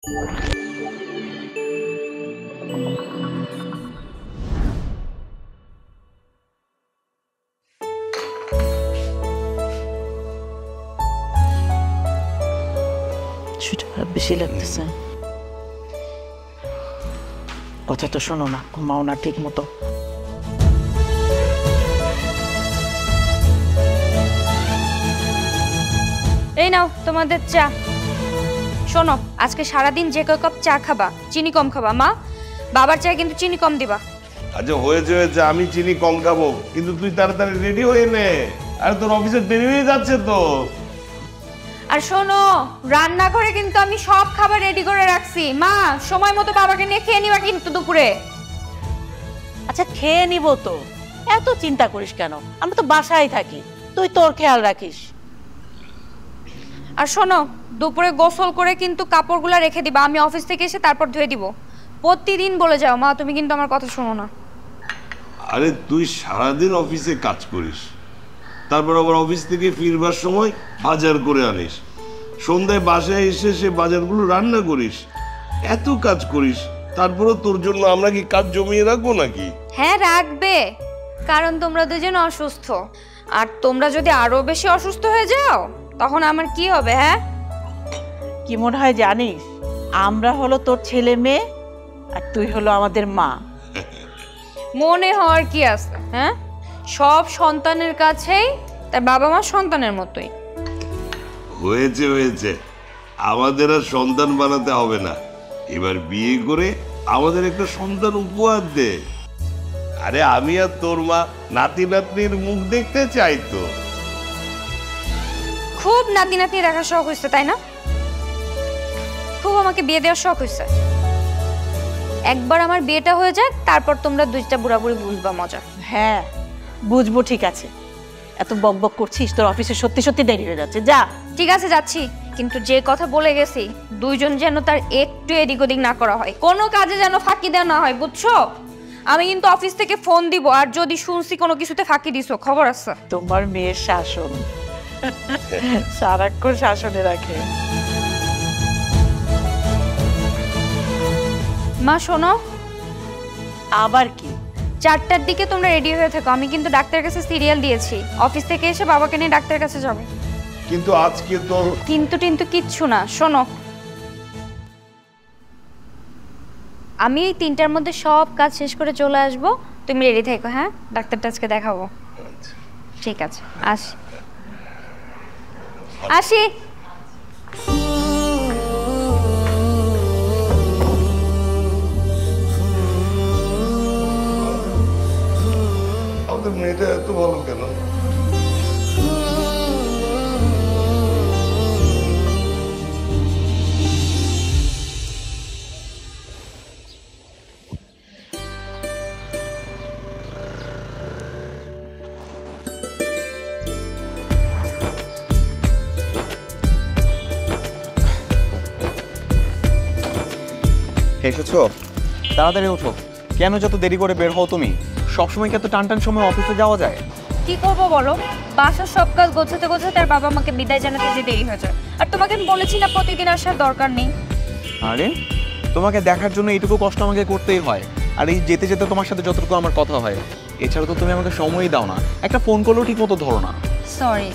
বেশি লাগতেছে, কথা তো শোনো না, ঘুমাও না ঠিক মতো। এই নাও তোমাদের চা। শোনো, আজকে সারাদিন যে কয় কাপ চা খাবা চিনি কম খাবা। মা, বাবার চায় কিন্তু চিনি কম দিবা। আচ্ছা হয়েছে, আমি চিনি কম খাবো, কিন্তু তুই তাড়াতাড়ি রেডি হয়ে নে, আর তোর অফিসে দেরি হয়ে যাচ্ছে তো। আর শোনো, রান্নাঘরে কিন্তু আমি সব খাবার রেডি করে রাখছি। মা, সময় মতো বাবাকে নিয়ে খেয়ে নিবা কিন্তু দুপুরে। আচ্ছা খেয়ে নিব তো, এত চিন্তা করিস কেন? আমরা তো বাসায় থাকি, তুই তোর খেয়াল রাখিস। আর শোনো, দুপুরে গোসল করে কিন্তু কাপড়গুলো রেখে দিবা, আমি অফিস থেকে এসে তারপর ধুয়ে দিব। প্রতিদিন বলে যাও মা, তুমি কিন্তু আমার কথা শোনো না। আরে তুই সারাদিন অফিসে কাজ করিস, তারপর আবার অফিস থেকে ফিরবার সময় বাজার করে আনিস, সন্ধ্যায় বাসায় এসে সে বাজারগুলো রান্না করিস, এত কাজ করিস, তারপরও তোর জন্য আমরা কি কাজ জমিয়ে রাখবো নাকি? হ্যাঁ রাখবে, কারণ তোমরা দুজন অসুস্থ, আর তোমরা যদি আরো বেশি অসুস্থ হয়ে যাও তখন আমার কি হবে? হ্যাঁ, কি মনে হয় জানিস, আমরা হলো তোর ছেলে মেয়ে আর তুই হলো আমাদের মা। মনে হওয়ার কি আছে? হ্যাঁ, সব সন্তানের কাছেই তার বাবা মা সন্তানের মতোই। হয়েছে হয়েছে, আমাদের আর সন্তান বানাতে হবে না, এবার বিয়ে করে আমাদের একটা সন্তান উপহার দে। আরে আমি আর তোর মা নাতি নাতনির মুখ দেখতে চাই তো। খুব নাতি নাতনি দেখার শখ হয়েছে তাই না? খুব আমাকে বিয়ে দেওয়ার শখ হয়েছে। একবার আমার বিয়েটা হয়ে যাক, তারপর তোমরা দুইটা বুড়া বুড়ি বুঝবা মজা। হ্যাঁ বুঝবো, ঠিক আছে। এত বক বক করছিস, তোর অফিসে সত্যি সত্যি দেরি হয়ে যাচ্ছে, যা। ঠিক আছে যাচ্ছি, কিন্তু যে কথা বলে গেছি দুইজন যেন তার একটু এদিক ওদিক না করা হয়, কোনো কাজে যেন ফাঁকি দেওয়া না হয়, বুঝছো? আমি কিন্তু অফিস থেকে ফোন দিব, আর যদি শুনছি কোনো কিছুতে ফাঁকি দিছো খবর আছে। তোমার মেয়ের শাসন সারাক্ষণ শাসনে রাখে। মা শোনো, আবার কি? 4টার দিকে তোমরা রেডি হয়ে থেকো, আমি কিন্তু ডাক্তারের কাছে সিরিয়াল দিয়েছি, অফিস থেকে এসে বাবাকে নিয়ে ডাক্তারের কাছে যাবো। কিন্তু আজকে তো কিন্তু কিচ্ছু না। শোনো, আমি এই 3টার মধ্যে সব কাজ শেষ করে চলে আসবো, তুমি রেডি থেকো। হ্যাঁ, ডাক্তারটা আজকে দেখাবো। ঠিক আছে, আসি। আমাদের মেয়েটা এত ভালো কেন? এসেছো? তাড়াতাড়ি ওঠো। কেন যত দেরি করে বের হও তুমি? সবসময় কি এত টান সময় অফিসে যাওয়া যায়? কি করবো বলো, বাসার সব কাজ গোছাতে গোছাতে আর বাবা আমাকে বিদায় জানাতে যে দেরি হয়ে যায়। আর তোমাকে আমি বলেছি না প্রতিদিন আসার দরকার নেই। আরে তোমাকে দেখার জন্য এইটুকু কষ্ট আমাকে করতেই হয়, আর এই যেতে যেতে তোমার সাথে যতটুকু আমার কথা হয়, এছাড়া তো তুমি আমাকে সময়ই দাও না, একটা ফোন করলেও ঠিক মতো ধরো না। সরি,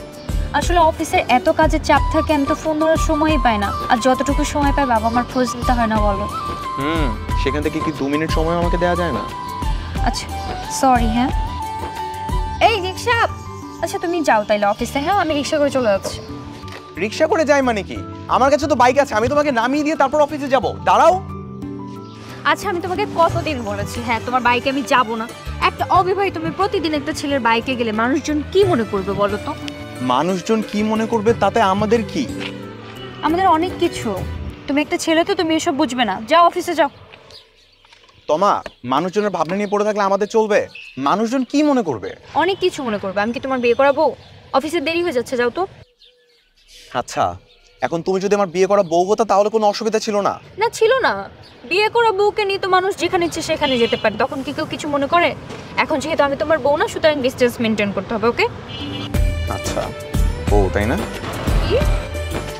আসলে অফিসের এত কাজের চাপ থাকে, আমি তো ফোন ধরার সময়ই পাই না, আর যতটুকু সময় পাই বাবা আমার খোঁজ নিতে হয় না বলো। সেখান থেকে কি 2 মিনিট সময় আমাকে দেওয়া যায় না? আচ্ছা সরি। হ্যাঁ এই রিক্সা, আচ্ছা তুমি যাও তাইলে অফিসে। হ্যাঁ আমি রিক্সা করে চলে যাচ্ছি। রিক্সা করে যাই মানে কি? আমার কাছে তো বাইক আছে, আমি তোমাকে নামিয়ে দিয়ে তারপর অফিসে যাব। দাঁড়াও। আচ্ছা আমি তোমাকে কতদিন বলেছি হ্যাঁ তোমার বাইকে আমি যাব না। একটা অবিবাহিত তুমি প্রতিদিন একটা ছেলের বাইকে গেলে মানুষজন কি মনে করবে বলো তো? মানুষজন কি মনে করবে তাতে আমাদের কি? আমাদের অনেক কিছু। তুমি একটা ছেলে তো, তুমি এসব বুঝবে না। যাও অফিসে যাও। তোমা, মানুষজনের ভাবনা নিয়ে পড়ে থাকলে আমাদের চলবে? মানুষজন কি মনে করবে? অনেক কিছু মনে করবে। আমি কি তোমার বিয়ে করাবো? অফিসে দেরি হয়ে যাচ্ছে, যাও তো। আচ্ছা এখন তুমি যদি আমার বিয়ে করা বউ হতো তাহলে কোনো অসুবিধা ছিল না? না ছিল না, বিয়ে করা বউকে নিয়ে তো মানুষ যেখানে ইচ্ছে সেখানে যেতে পারে, তখন কি কেউ কিছু মনে করে? এখন যেহেতু আমি তোমার বউ না, সুতরাং ডিস্টেন্স মেনটেন করতে হবে। ওকে? আচ্ছা বউ তাই না?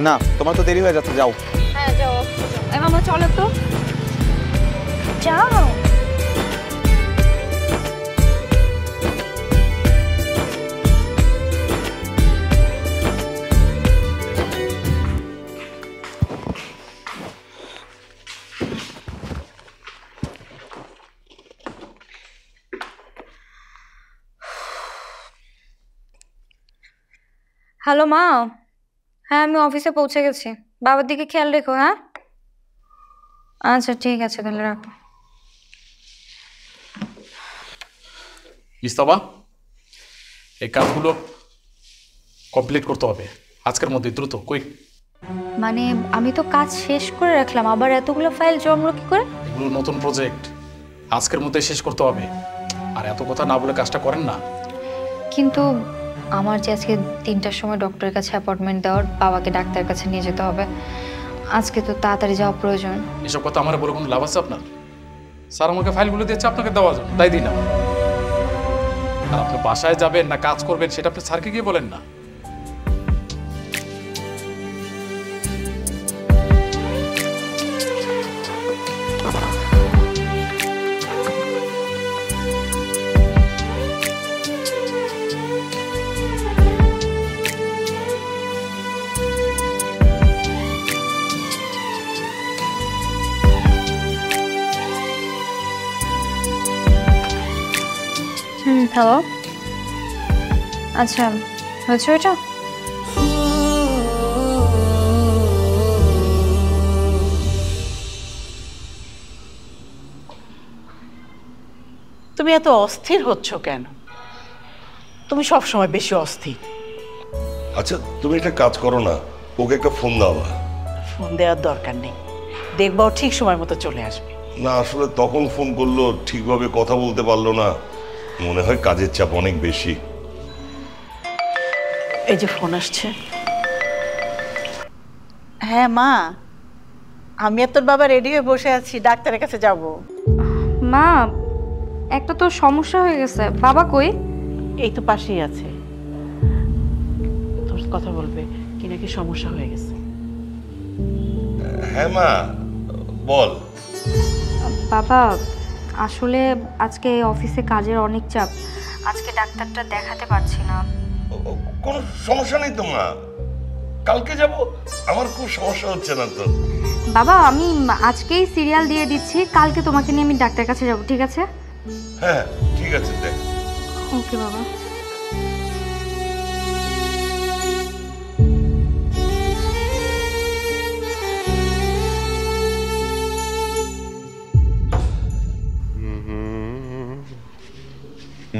না তোমার তো দেরি হয়ে যাচ্ছে, যাও। হ্যাঁ যাও। মামা চলো তো, যাও। হ্যালো মা, হ্যাঁ আমি অফিসে পৌঁছে গেছি। বাবার দিকে খেয়াল রেখো। হ্যাঁ আচ্ছা ঠিক আছে, তাহলে রাখো। ইস্তফা, এই কাজগুলো কমপ্লিট করতে হবে আজকের মধ্যে, দ্রুত কুইক। মানে আমি তো কাজ শেষ করে রাখলাম, আবার এতগুলো ফাইল জমলো কি করে? এগুলো নতুন প্রজেক্ট, আজকের মধ্যে শেষ করতে হবে। আর এত কথা না বলে কাজটা করেন না। কিন্তু আমার যে আজকে 3টার সময় ডক্টরের কাছে অ্যাপয়েন্টমেন্ট দেওয়ার, বাবাকে ডাক্তারের কাছে নিয়ে যেতে হবে, আজকে তো তাড়াতাড়ি যাওয়া প্রয়োজন। এসব কথা আমার বলে কোনো লাভ আছে আপনার? স্যার আমাকে ফাইলগুলো দিয়েছে আপনাকে দেওয়ার জন্য, তাই দিই না। আর আপনি বাসায় যাবেন না কাজ করবেন সেটা আপনি স্যারকে গিয়ে বলেন না। হ্যালো, আচ্ছা হয়েছে ওইটা? তুমি এত অস্থির হচ্ছ কেন? তুমি সব সময় বেশি অস্থির। আচ্ছা তুমি একটা কাজ করো না, ওকে একটা ফোন দাও না। ফোন দেওয়ার দরকার নেই, দেখবা ও ঠিক সময় মতো চলে আসবে। না আসলে তখন ফোন করলো, ঠিকভাবে কথা বলতে পারলো না, মনে হয় কাজের চাপ অনেক বেশি। এই যে ফোন আসছে। হ্যাঁ মা, আমি আর তোর বাবা রেডি হয়ে বসে আছি, ডাক্তারের কাছে যাব। মা একটা তো সমস্যা হয়ে গেছে, বাবা কই? এই তো পাশেই আছে, তোর কথা বলবে কি নাকি সমস্যা হয়ে গেছে। হ্যাঁ মা বল। বাবা আসলে আজকে অফিসে কাজের অনেক চাপ, আজকে ডাক্তারটা দেখাতে পারছি না। কোনো সমস্যা নেই তো মা, কালকে যাব, আমার খুব সমস্যা হচ্ছে না তো। বাবা আমি আজকেই সিরিয়াল দিয়ে দিচ্ছি, কালকে তোমাকে নিয়ে আমি ডাক্তারের কাছে যাব, ঠিক আছে? হ্যাঁ ঠিক আছে, দেখ। ওকে বাবা।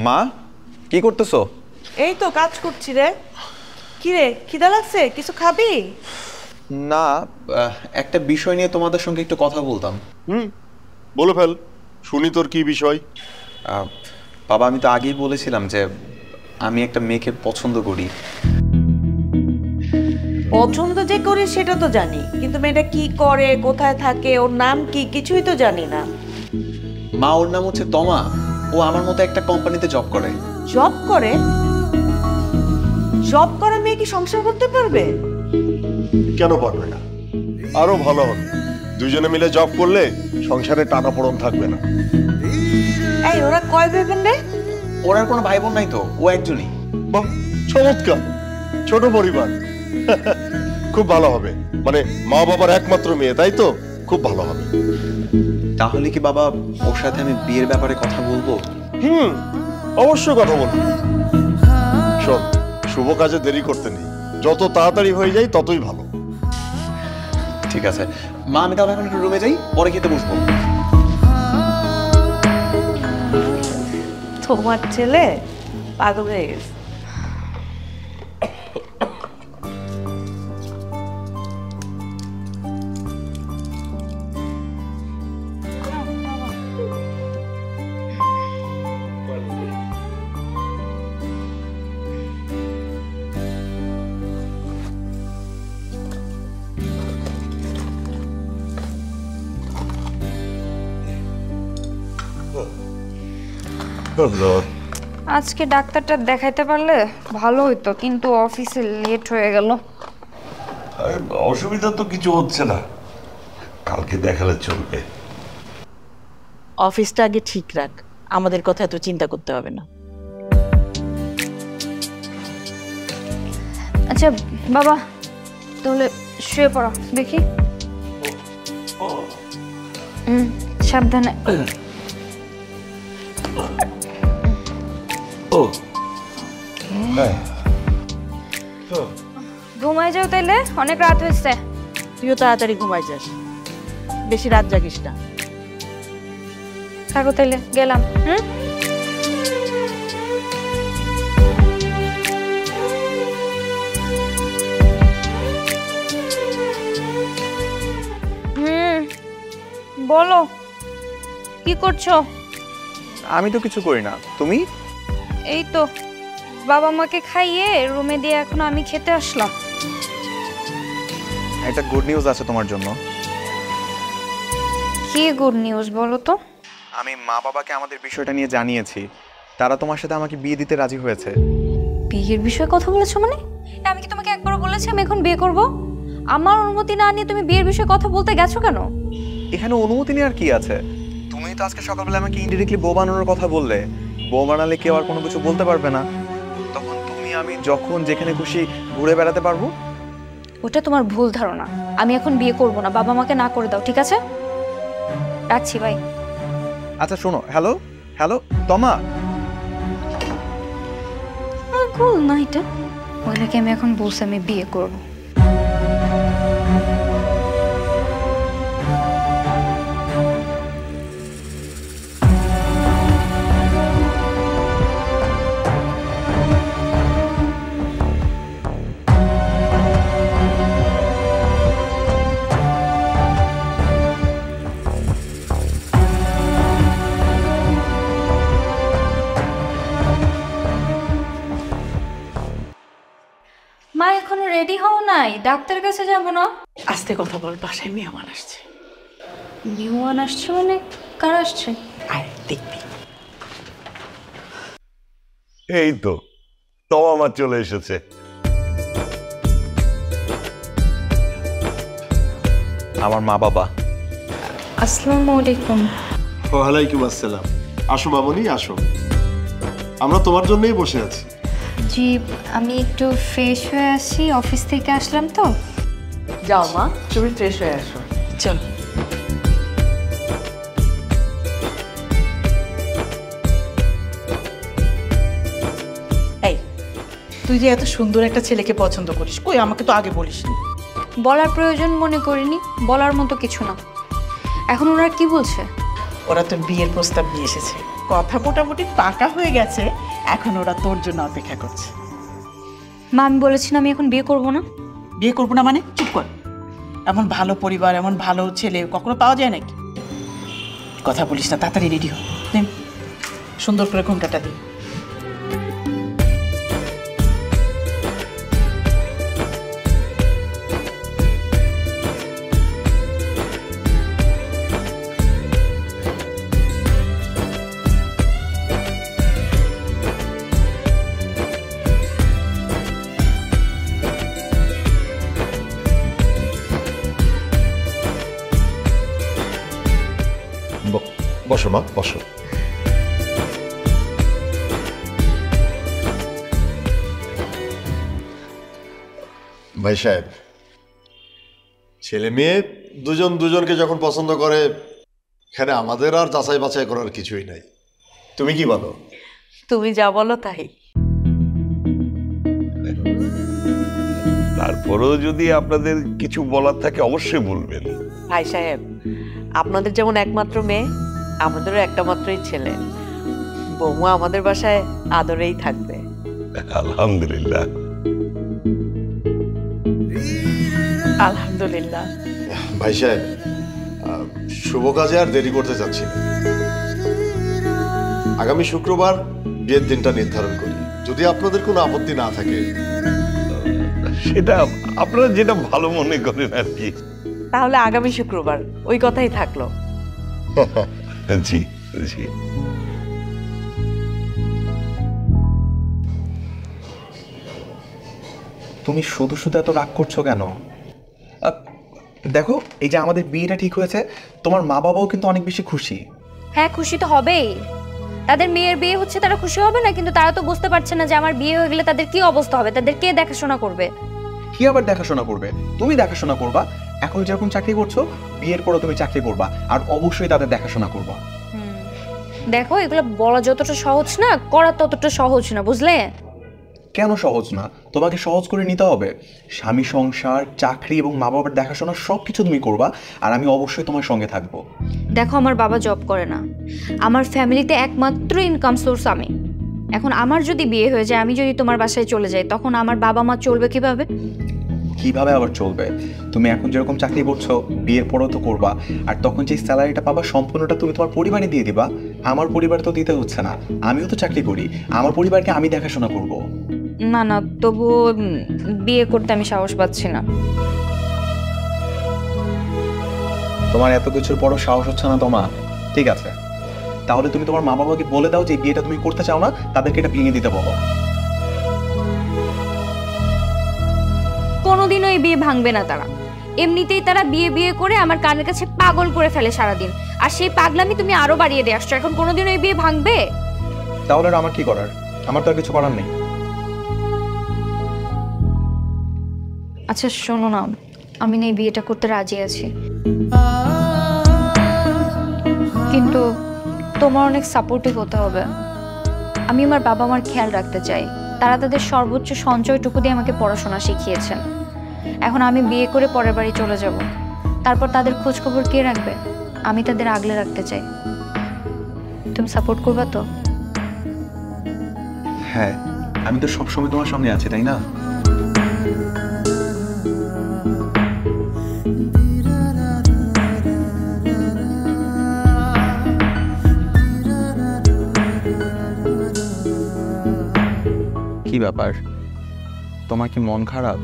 মা কি করতেছো? এই তো কাজ করছি রে। কি রে, খিদা লাগছে? কিছু খাবি? না, একটা বিষয় নিয়ে তোমাদের সঙ্গে একটু কথা বলতাম। বলে ফেল, শুনি তোর কি বিষয়। বাবা আমি তো আগেই বলেছিলাম যে আমি একটা মেয়েকে পছন্দ করি। পছন্দ যে করিস সেটা তো জানি, কিন্তু মেয়েটা কি করে, কোথায় থাকে, ওর নাম কি, কিছুই তো জানি না। মা ওর নাম হচ্ছে তমা, ও আমার মতো একটা কোম্পানিতে জব করে। জব করে? জব করা মেয়ে কি সংসার করতে পারবে? কেন পারবে না? আরো ভালো হবে, দুজনে মিলে জব করলে সংসারে টানাপোড়েন থাকবে না। এই ওরা কয় ভাই বোন রে? ওর আর কোনো ভাই বোন নাই তো, ও একজনই। বাহ চমৎকার, ছোট পরিবার। খুব ভালো হবে, মানে মা বাবার একমাত্র মেয়ে, তাই তো? খুব ভালো হবে। তাহলে কি বাবা ওর সাথে আমি বিয়ের ব্যাপারে কথা বলবো? অবশ্যই কথা বলবো। শোন, শুভ কাজে দেরি করতে নেই, যত তাড়াতাড়ি হয়ে যায় ততই ভালো। ঠিক আছে মা, আমি তাহলে এখন একটু রুমে যাই, পরে খেতে বসবো। তোমার ছেলে পাগল হয়ে গেছে। আজকে ডাক্তারটা দেখাইতে পারলে ভালো হইতো, কিন্তু অফিসে লেট হয়ে গেল। অসুবিধা তো কিছু হচ্ছে না, কালকে দেখালে চলবে। অফিসটা আগে ঠিক রাখ, আমাদের কথা এত চিন্তা করতে হবে না। আচ্ছা বাবা, তাহলে শুয়ে পড়ো দেখি। সাবধানে। ও হ্যাঁ, ঘুমায় যাও তাইলে, অনেক রাত হয়েছে। তুইও তাড়াতাড়ি ঘুমাই যাস, বেশি রাত জাগিস না। থাকো তাইলে, গেলাম। বলো কি করছো? আমি তো কিছু করি না, তুমি? এই তো বাবা মাকে খাইয়ে রুমে দিয়ে এখন আমি খেতে আসলাম। একটা গুড নিউজ আছে তোমার জন্য। কি গুড নিউজ বলো তো? আমি মা বাবাকে আমাদের বিষয়টা নিয়ে জানিয়েছি, তারা তোমার সাথে আমাকে বিয়ে দিতে রাজি হয়েছে। বিয়ের বিষয়ে কথা বলেছো মানে? আমি কি তোমাকে একবারও বলেছি আমি এখন বিয়ে করব? আমার অনুমতি না নিয়ে তুমি বিয়ের বিষয়ে কথা বলতে গেছো কেন? এখানে অনুমতি নেওয়ার কি আছে? তুমি তো আজকে সকালবেলা আমাকে ইনডিরেক্টলি বউ বানানোর কথা বললে। বউ বানালে কেউ আর কোনো কিছু বলতে পারবে না, তখন তুমি আমি যখন যেখানে খুশি ঘুরে বেড়াতে পারবো। ওটা তোমার ভুল ধারণা। আমি এখন বিয়ে করব না, বাবা মাকে না করে দাও, ঠিক আছে? রাখছি, বাই। আচ্ছা শোনো, হ্যালো হ্যালো তমা। ভুল না এটা, ওনাকে আমি এখন বলছি আমি বিয়ে করব। মা এখনো রেডি হও নাই? ডাক্তারের কাছে যাব না? আস্তে কথা বল, বাসায় মেহমান আসছে। মেহমান আসছে মানে? কার আসছে? আয় দেখবি। এই তো তমা মা চলে এসেছে। আমার মা বাবা। আসসালামু আলাইকুম। ওয়ালাইকুম আসসালাম। আসো মামনি, আসো, আমরা তোমার জন্যই বসে আছি। জি, আমি একটু ফ্রেশ হয়ে আসি, অফিস থেকে আসলাম তো। যাও মা, তুমি ফ্রেশ হয়ে আসো। চল। এই, তুই যে এত সুন্দর একটা ছেলেকে পছন্দ করিস, কই আমাকে তো আগে বলিসনি। বলার প্রয়োজন মনে করিনি, বলার মতো কিছু না। এখন ওরা কি বলছে? ওরা তোর বিয়ের প্রস্তাব নিয়ে এসেছে, কথা মোটামুটি পাকা হয়ে গেছে, এখন ওরা তোর জন্য অপেক্ষা করছে। মা, আমি বলেছি না আমি এখন বিয়ে করব না। বিয়ে করবো না মানে? চুপ কর। এমন ভালো পরিবার, এমন ভালো ছেলে কখনো পাওয়া যায় নাকি? কথা বলিস না, তাড়াতাড়ি রেডি হ। নে, সুন্দর করে ঘুমটাটা দিই। বসো মা, বসো। ভাই সাহেব, ছেলে মেয়ে দুজন দুজনকে যখন পছন্দ করে, এখানে আমাদের আর যাচাই বাছাই করার কিছুই নাই। তুমি কি বলো? তুমি যা বলো তাই। তারপরেও যদি আপনাদের কিছু বলার থাকে অবশ্যই বলবেন। ভাই সাহেব, আপনাদের যেমন একমাত্র মেয়ে, আমাদেরও একটা মাত্রই ছেলে। বৌমা আমাদের বাসায় আদরেই থাকবে। আলহামদুলিল্লাহ। আলহামদুলিল্লাহ। ভাই সাহেব, শুভ কাজে আর দেরি করতে চাচ্ছি না। আগামী শুক্রবার বিয়ের দিনটা নির্ধারণ করি, যদি আপনাদের কোনো আপত্তি না থাকে। সেটা আপনারা যেটা ভালো মনে করেন আর কি। তাহলে আগামী শুক্রবার, ওই কথাই থাকলো। জি জি। তুমি শুধু শুধু এত রাগ করছো কেন? দেখো এই যে আমাদের বিয়েটা ঠিক হয়েছে, তোমার মা বাবাও কিন্তু অনেক বেশি খুশি। হ্যাঁ, খুশি তো হবেই। তাদের মেয়ের বিয়ে হচ্ছে, তারা খুশি হবে না? কিন্তু তারা তো বুঝতে পারছে না যে আমার বিয়ে হয়ে গেলে তাদের কি অবস্থা হবে, তাদের কে দেখাশোনা করবে। কি আবার দেখাশোনা করবে? তুমি দেখাশোনা করবা। এখন যেরকম চাকরি করছো, বিয়ের পরও তুমি চাকরি করবা, আর অবশ্যই তাদের দেখাশোনা করবা। দেখো, এগুলো বলা যতটা সহজ না, করা ততটা সহজ না, বুঝলে? কেন সহজ না? তোমাকে সহজ করে নিতে হবে। স্বামী, সংসার, চাকরি এবং মা বাবার দেখাশোনা সব কিছু তুমি করবা, আর আমি অবশ্যই তোমার সঙ্গে থাকবো। দেখো, আমার বাবা জব করে না, আমার ফ্যামিলিতে একমাত্র ইনকাম সোর্স আমি। এখন আমার যদি বিয়ে হয়ে যায়, আমি যদি তোমার বাসায় চলে যাই, তখন আমার বাবা মা চলবে কিভাবে? কিভাবে আবার চলবে? তুমি এখন যেরকম চাকরি করছো, বিয়ের পরও তো করবা, আর তখন যে স্যালারিটা পাবা সম্পূর্ণটা তুমি তোমার পরিবারে দিয়ে দিবা। আমার পরিবার তো দিতে হচ্ছে না, আমিও তো চাকরি করি, আমার পরিবারকে আমি দেখাশোনা করব। না না, তবুও বিয়ে করতে আমি সাহস পাচ্ছি না। তোমার এত কিছুর পরও সাহস হচ্ছে না তোমার? ঠিক আছে, তাহলে তুমি তোমার মা বাবাকে বলে দাও যে বিয়েটা তুমি করতে চাও না, তাদেরকে এটা ভেঙে দিতে বলো। কোনোদিনও এই বিয়ে ভাঙবে না তারা। এমনিতেই তারা বিয়ে বিয়ে করে আমার কানের কাছে পাগল করে ফেলে সারাদিন, আর সেই পাগলামি তুমি আরো বাড়িয়ে দিয়ে আসছো। এখন কোনোদিনও এই বিয়ে ভাঙবে? তাহলে আর আমার কি করার? আমার তো আর কিছু করার নেই। আচ্ছা শোনো না, আমি না এই বিয়েটা করতে রাজি আছি, কিন্তু তোমার অনেক সাপোর্টিভ হতে হবে। আমি আমার বাবা মার খেয়াল রাখতে চাই। তারা তাদের সর্বোচ্চ সঞ্চয়টুকু দিয়ে আমাকে পড়াশোনা শিখিয়েছেন। এখন আমি বিয়ে করে পরের বাড়ি চলে যাব, তারপর তাদের খোঁজ খবর কে রাখবে? আমি তাদের আগলে রাখতে চাই। তুমি সাপোর্ট করবা তো? হ্যাঁ, আমি তো সবসময় তোমার সামনে আছি, তাই না? কি ব্যাপার, তোমার কি মন খারাপ?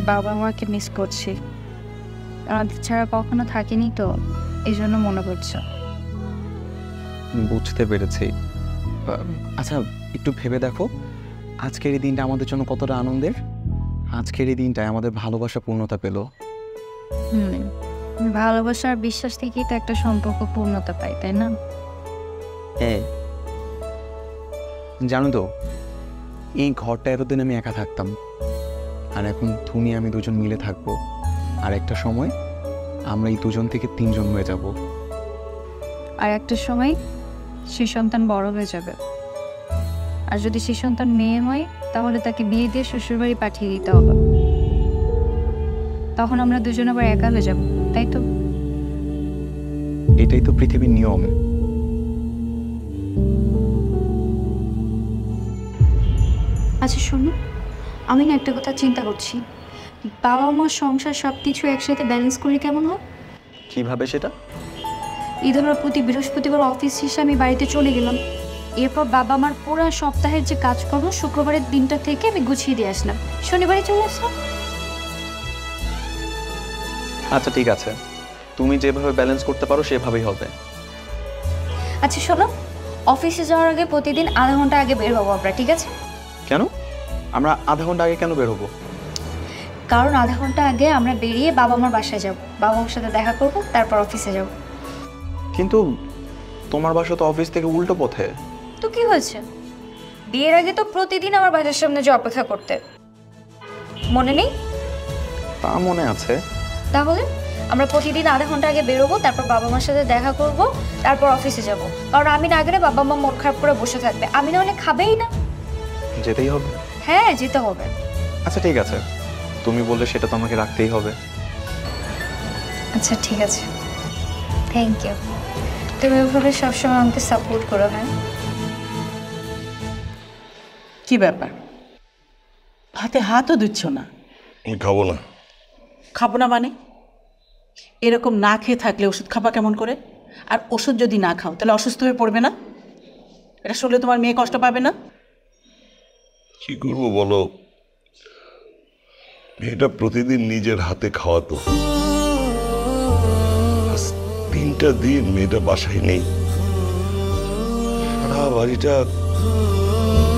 বাবা মাকে মিস করছি, আমাদের ছাড়া কখনো থাকিনি তো, এই জন্য মনে পড়ছে। বুঝতে পেরেছি। আচ্ছা একটু ভেবে দেখো, আজকের এই দিনটা আমাদের জন্য কতটা আনন্দের। আজকের এই দিনটায় আমাদের ভালোবাসা পূর্ণতা পেল। ভালোবাসা আর বিশ্বাস থেকেই তো একটা সম্পর্ক পূর্ণতা পায়, তাই না? হ্যাঁ, জানো তো এই ঘরটা এতদিন আমি একা থাকতাম, আর এখন তুমি আমি দুজন মিলে থাকবো, আর একটা সময় আমরা এই দুজন থেকে তিনজন হয়ে যাব, আর একটা সময় সে সন্তান বড় হয়ে যাবে, আর যদি সে সন্তান মেয়ে হয় তাহলে তাকে বিয়ে দিয়ে শ্বশুরবাড়ি পাঠিয়ে দিতে হবে। তখন আমরা দুজন আবার একা হয়ে যাব, তাই তো? এটাই তো পৃথিবীর নিয়ম। আচ্ছা শোনো, আমি না একটা কথা চিন্তা করছি, বাবা মা সংসার সব কিছু একসাথে ব্যালেন্স করে কেমন হয়? কিভাবে সেটা? এই ধরো প্রতি বৃহস্পতিবার অফিস শেষে আমি বাড়িতে চলে গেলাম, এরপর বাবা আমার পুরো সপ্তাহের যে কাজকর্ম শুক্রবারের দিনটা থেকে আমি গুছিয়ে দিয়ে আসলাম, শনিবারে চলে আসলাম। আচ্ছা ঠিক আছে, তুমি যেভাবে ব্যালেন্স করতে পারো সেভাবেই হবে। আচ্ছা শোনো, অফিসে যাওয়ার আগে প্রতিদিন আধা ঘন্টা আগে বের হবো আমরা, ঠিক আছে? কেন? আমরা আধা ঘন্টা আগে কেন বের হবো? কারণ আধা ঘন্টা আগে আমরা বেরিয়ে বাবা মার বাসায় যাব, বাবা মার সাথে দেখা করব, তারপর অফিসে যাব। কিন্তু তোমার বাসা তো অফিস থেকে উল্টো পথে। তো কি হয়েছে? বিয়ের আগে তো প্রতিদিন আমার বাসার সামনে যে অপেক্ষা করতে, মনে নেই? তা মনে আছে। তাহলে আমরা প্রতিদিন আধা ঘন্টা আগে বেরোবো, তারপর বাবা মার সাথে দেখা করব, তারপর অফিসে যাব। কারণ আমি না গেলে বাবা মা মন খারাপ করে বসে থাকবে, আমি না হলে খাবেই না। যেতেই হবে? হ্যাঁ, যেতে হবে। আচ্ছা ঠিক আছে, তুমি বললে সেটা তো আমাকে রাখতেই হবে। আচ্ছা ঠিক আছে, থ্যাংক ইউ। তুমি এভাবে সবসময় আমাকে সাপোর্ট করো। হ্যাঁ, কি ব্যাপার, হাতে হাতও দিচ্ছ না? আমি খাবো না। খাবো না মানে? এরকম না খেয়ে থাকলে ওষুধ খাবা কেমন করে? আর ওষুধ যদি না খাও তাহলে অসুস্থ হয়ে পড়বে না? এটা শুনলে তোমার মেয়ে কষ্ট পাবে না? কি করবো বলো, মেয়েটা প্রতিদিন নিজের হাতে খাওয়াতো, আজ 3টা দিন মেয়েটা বাসায় নেই, সারা বাড়িটা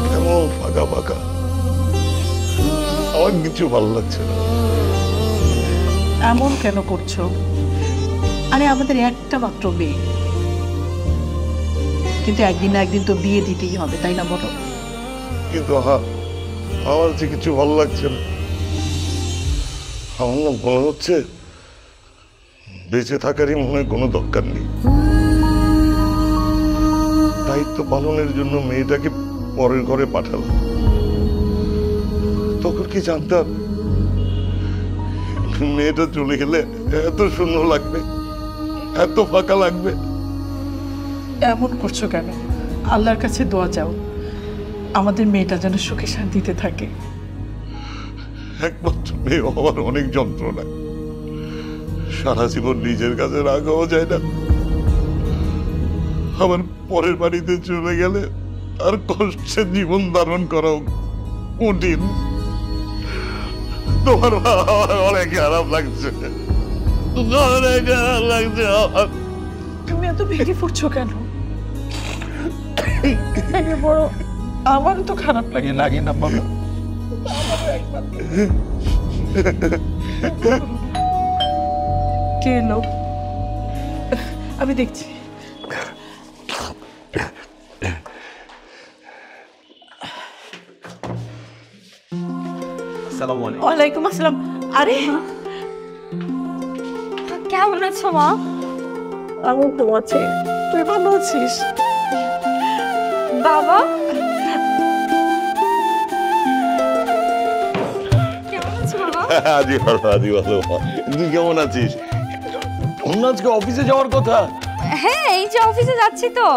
কেমন ফাঁকা ফাঁকা। আমার কিছু ভালো লাগছে না। এমন কেন করছো? আরে আমাদের একটা মাত্র মেয়ে, কিন্তু একদিন না একদিন তো বিয়ে দিতেই হবে, তাই না বলো? কিন্তু আমার যে কিছু ভালো লাগছে না। আমার না মনে হচ্ছে বেঁচে থাকারই মনে হয় কোনো দরকার নেই। দায়িত্ব পালনের জন্য মেয়েটাকে পরের ঘরে পাঠালাম। তখন কি জানতাম মেয়েটা চলে গেলে এত শূন্য লাগবে, এত ফাঁকা লাগবে। এমন করছো কেন? আল্লাহর কাছে দোয়া চাও আমাদের মেয়েটা যেন সুখে শান্তিতে থাকে। একমাত্র মেয়ে হওয়ার অনেক যন্ত্রণা, সারা জীবন নিজের কাছে রাখাও যায় না, আবার পরের বাড়িতে চলে গেলে আর কষ্টের জীবন ধারণ করাও কঠিন। তোমার আমার অনেক খারাপ লাগছে, অনেক খারাপ লাগছে আমার। তুমি এত ভেঙে পড়ছো কেন? বড় আমারও তো খারাপ লাগে। লাগে না বাবা? কে এলো? আমি দেখছি। আসসালামু আলাইকুম। ওয়ালাইকুম আসসালাম। আরে কেমন আছো মা? আমি তো আছি, তুই ভালো আছিস? বাবা কেমন আছো বাবা? আদি ভালো, আদি ভালো। তুই কেমন আছিস? অন্য আজকে অফিসে যাওয়ার কথা। হ্যাঁ, এই যে অফিসে যাচ্ছি তো।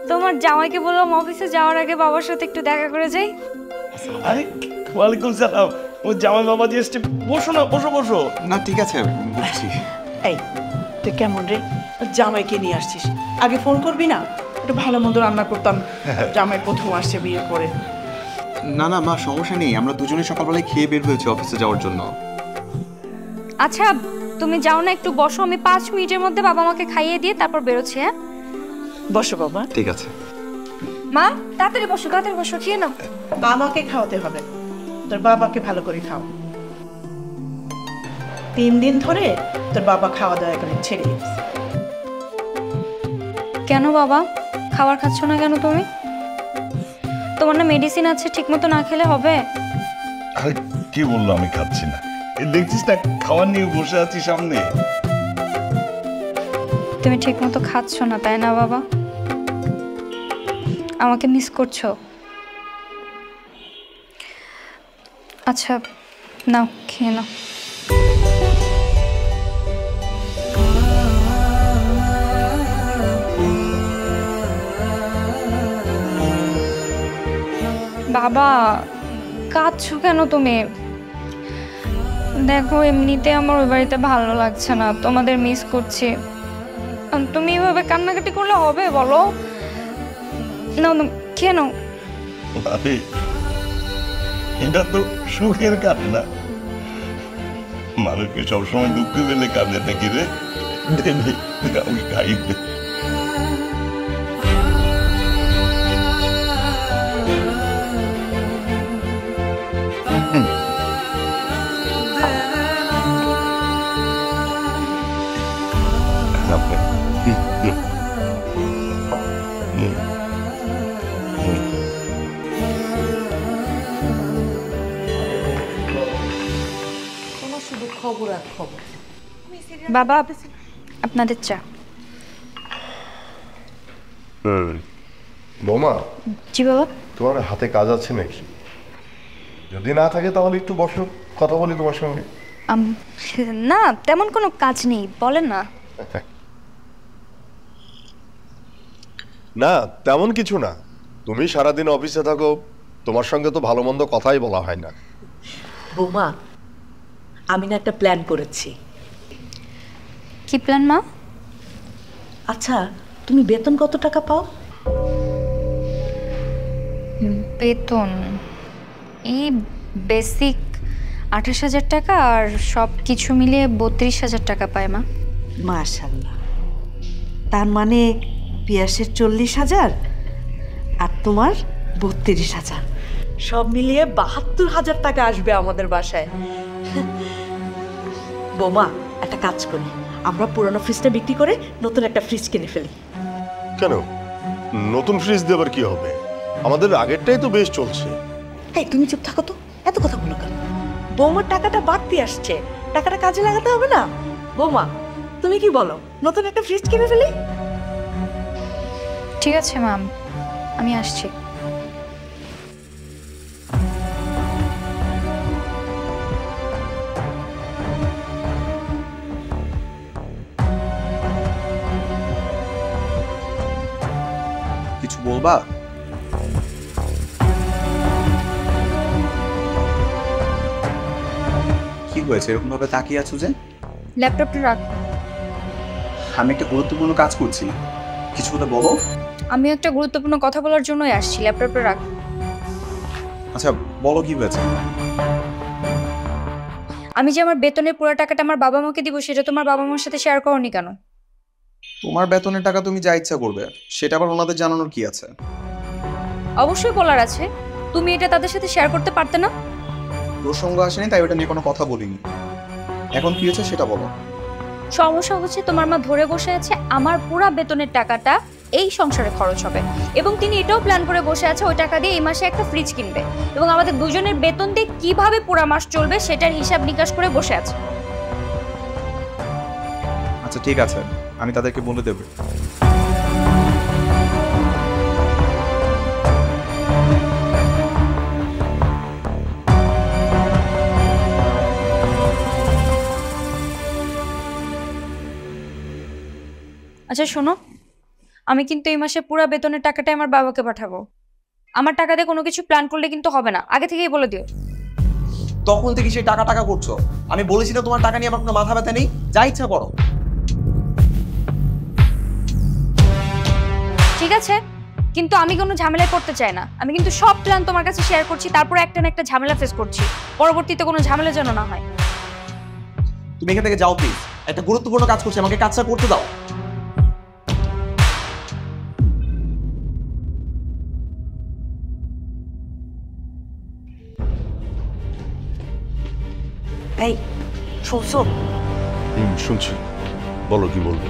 তোমার জামাইকে বললাম অফিসে যাওয়ার আগে বাবার সাথে একটু দেখা করে যাই। আরে ওয়ালাইকুম সালাম। ও জামাই বাবা দিয়ে এসছে। বসো না, বসো বসো। না ঠিক আছে, বুঝছি। এই তুই কেমন রে? জামাইকে নিয়ে আসছিস, আগে ফোন করবি না? একটু ভালো মন্দ রান্না করতাম। জামাই প্রথম আসছে বিয়ে করে। না না মা, সমস্যা নেই, আমরা দুজনে সকালবেলায় খেয়ে বের হয়েছি অফিসে যাওয়ার জন্য। আচ্ছা তুমি যাও না, একটু বসো, আমি 5 মিনিটের মধ্যে বাবা মাকে খাইয়ে দিয়ে তারপর বেরোচ্ছি। হ্যাঁ বসো বাবা। ঠিক আছে মা, তাড়াতাড়ি বসো, তাড়াতাড়ি বসো, খেয়ে নাও। বাবাকে খাওয়াতে হবে, তোর বাবাকে ভালো করে খাও। 3 দিন ধরে তোর বাবা খাওয়া দাওয়া এখানে ছেড়ে দিয়েছে। কেন বাবা খাবার খাচ্ছ না কেন তুমি? তোমার না মেডিসিন আছে, ঠিক মতো না খেলে হবে? আরে কি বললো আমি খাচ্ছি না? এই দেখছিস না খাবার নিয়ে বসে আছি সামনে। তুমি ঠিক মতো খাচ্ছ না তাই না বাবা? আমাকে মিস করছো? আচ্ছা নাও, খেয়ে নাও। বাবা কাঁদছো কেন তুমি? দেখো এমনিতে আমার ওই বাড়িতে ভালো লাগছে না, তোমাদের মিস করছি। তুমি এভাবে কান্নাকাটি করলে হবে বলো? নাও নাও, খেয়ে নাও। আরে এটা তো সুখের কান্না। মানুষকে সবসময় দুঃখ পেলে কাঁদে নাকি রে? দে দে, আমি খাই দে। শুধু খবর আর খবর। বাবা আপনাদের চা। বৌমা, জি বাবা। তোমার হাতে কাজ আছে নাকি? যদি না থাকে তাহলে একটু বসো, কথা বলি তোমার সঙ্গে। না তেমন কোনো কাজ নেই, বলেন না। না তেমন কিছু না, তুমি সারাদিন অফিসে থাকো, তোমার সঙ্গে তো ভালো মন্দ কথাই বলা হয় না। বৌমা, আমি না একটা প্ল্যান করেছি। কি প্ল্যান মা? আচ্ছা তুমি বেতন কত টাকা পাও? বেতন এই বেসিক 28,000 টাকা, আর সব কিছু মিলিয়ে 32,000 টাকা পায় মা। মাশাআল্লাহ, তার মানে পিয়াসের 40,000 আর তোমার 32,000, সব মিলিয়ে ৭২,০০০ টাকা আসবে আমাদের বাসায়। বৌমা, একটা কাজ করি, আমরা পুরনো ফ্রিজটা বিক্রি করে নতুন একটা ফ্রিজ কিনে ফেলি। কেন নতুন ফ্রিজ দিয়ে আবার কি হবে? আমাদের আগেরটাই তো বেশ চলছে। এই তুমি চুপ থাকো তো, এত কথা বলো কেন? বৌমার টাকাটা বাড়তি আসছে, টাকাটা কাজে লাগাতে হবে না? বৌমা, তুমি কি বলো, নতুন একটা ফ্রিজ কিনে ফেলি? ঠিক আছে ম্যাম, আমি আসছি। কিছু বলবা? কি হয়েছে, এরকম ভাবে তাকিয়ে আছো যে? ল্যাপটপটা রাখ। আমি একটা গুরুত্বপূর্ণ কাজ করছি, কিছু হলে বলো। আমি একটা গুরুত্বপূর্ণ কথা বলার জন্যই আসছি, ল্যাপটপটা রাখ। আচ্ছা বলো, কি হয়েছে? আমি যে আমার বেতনের পুরো টাকাটা আমার বাবা মাকে দিব, সেটা তোমার বাবা মার সাথে শেয়ার করোনি কেন? তোমার বেতনের টাকা তুমি যা ইচ্ছা করবে, সেটা আবার ওনাদের জানানোর কি আছে? অবশ্যই বলার আছে, তুমি এটা তাদের সাথে শেয়ার করতে পারতে না? প্রসঙ্গ আসেনি তাই ওটা নিয়ে কোনো কথা বলিনি। এখন কি হয়েছে সেটা বলো। সমস্যা হচ্ছে তোমার মা ধরে বসে আছে আমার পুরো বেতনের টাকাটা এই সংসারে খরচ হবে, এবং তিনি এটাও প্ল্যান করে বসে আছে ওই টাকা দিয়ে এই মাসে একটা ফ্রিজ কিনবে, এবং আমাদের দুজনের বেতন দিয়ে কিভাবে পুরো মাস চলবে সেটার হিসাব নিকাশ করে বসে আছে। আচ্ছা ঠিক আছে, আমি তাদেরকে বলে দেব। আচ্ছা শোনো, আমি কিন্তু এই মাসে পুরো বেতনের টাকাটা আমার বাবাকে পাঠাবো। আমার টাকা দিয়ে কোনো কিছু প্ল্যান করলে কিন্তু হবে না, আগে থেকেই বলে দিও। তখন থেকে সেই টাকা টাকা করছো, আমি বলেছি না তোমার টাকা নিয়ে আমার কোনো মাথা ব্যথা নেই, যা ইচ্ছা করো। ঠিক আছে, কিন্তু আমি কোনো ঝামেলায় পড়তে চাই না। আমি কিন্তু সব প্ল্যান তোমার কাছে শেয়ার করছি, তারপরে একটা না একটা ঝামেলা ফেস করছি, পরবর্তীতে কোনো ঝামেলা যেন না হয়। তুমি এখান থেকে যাও প্লিজ, একটা গুরুত্বপূর্ণ কাজ করছি, আমাকে কাজটা করতে দাও। এই শুনছো? শুনছি, বলো কি বলবে।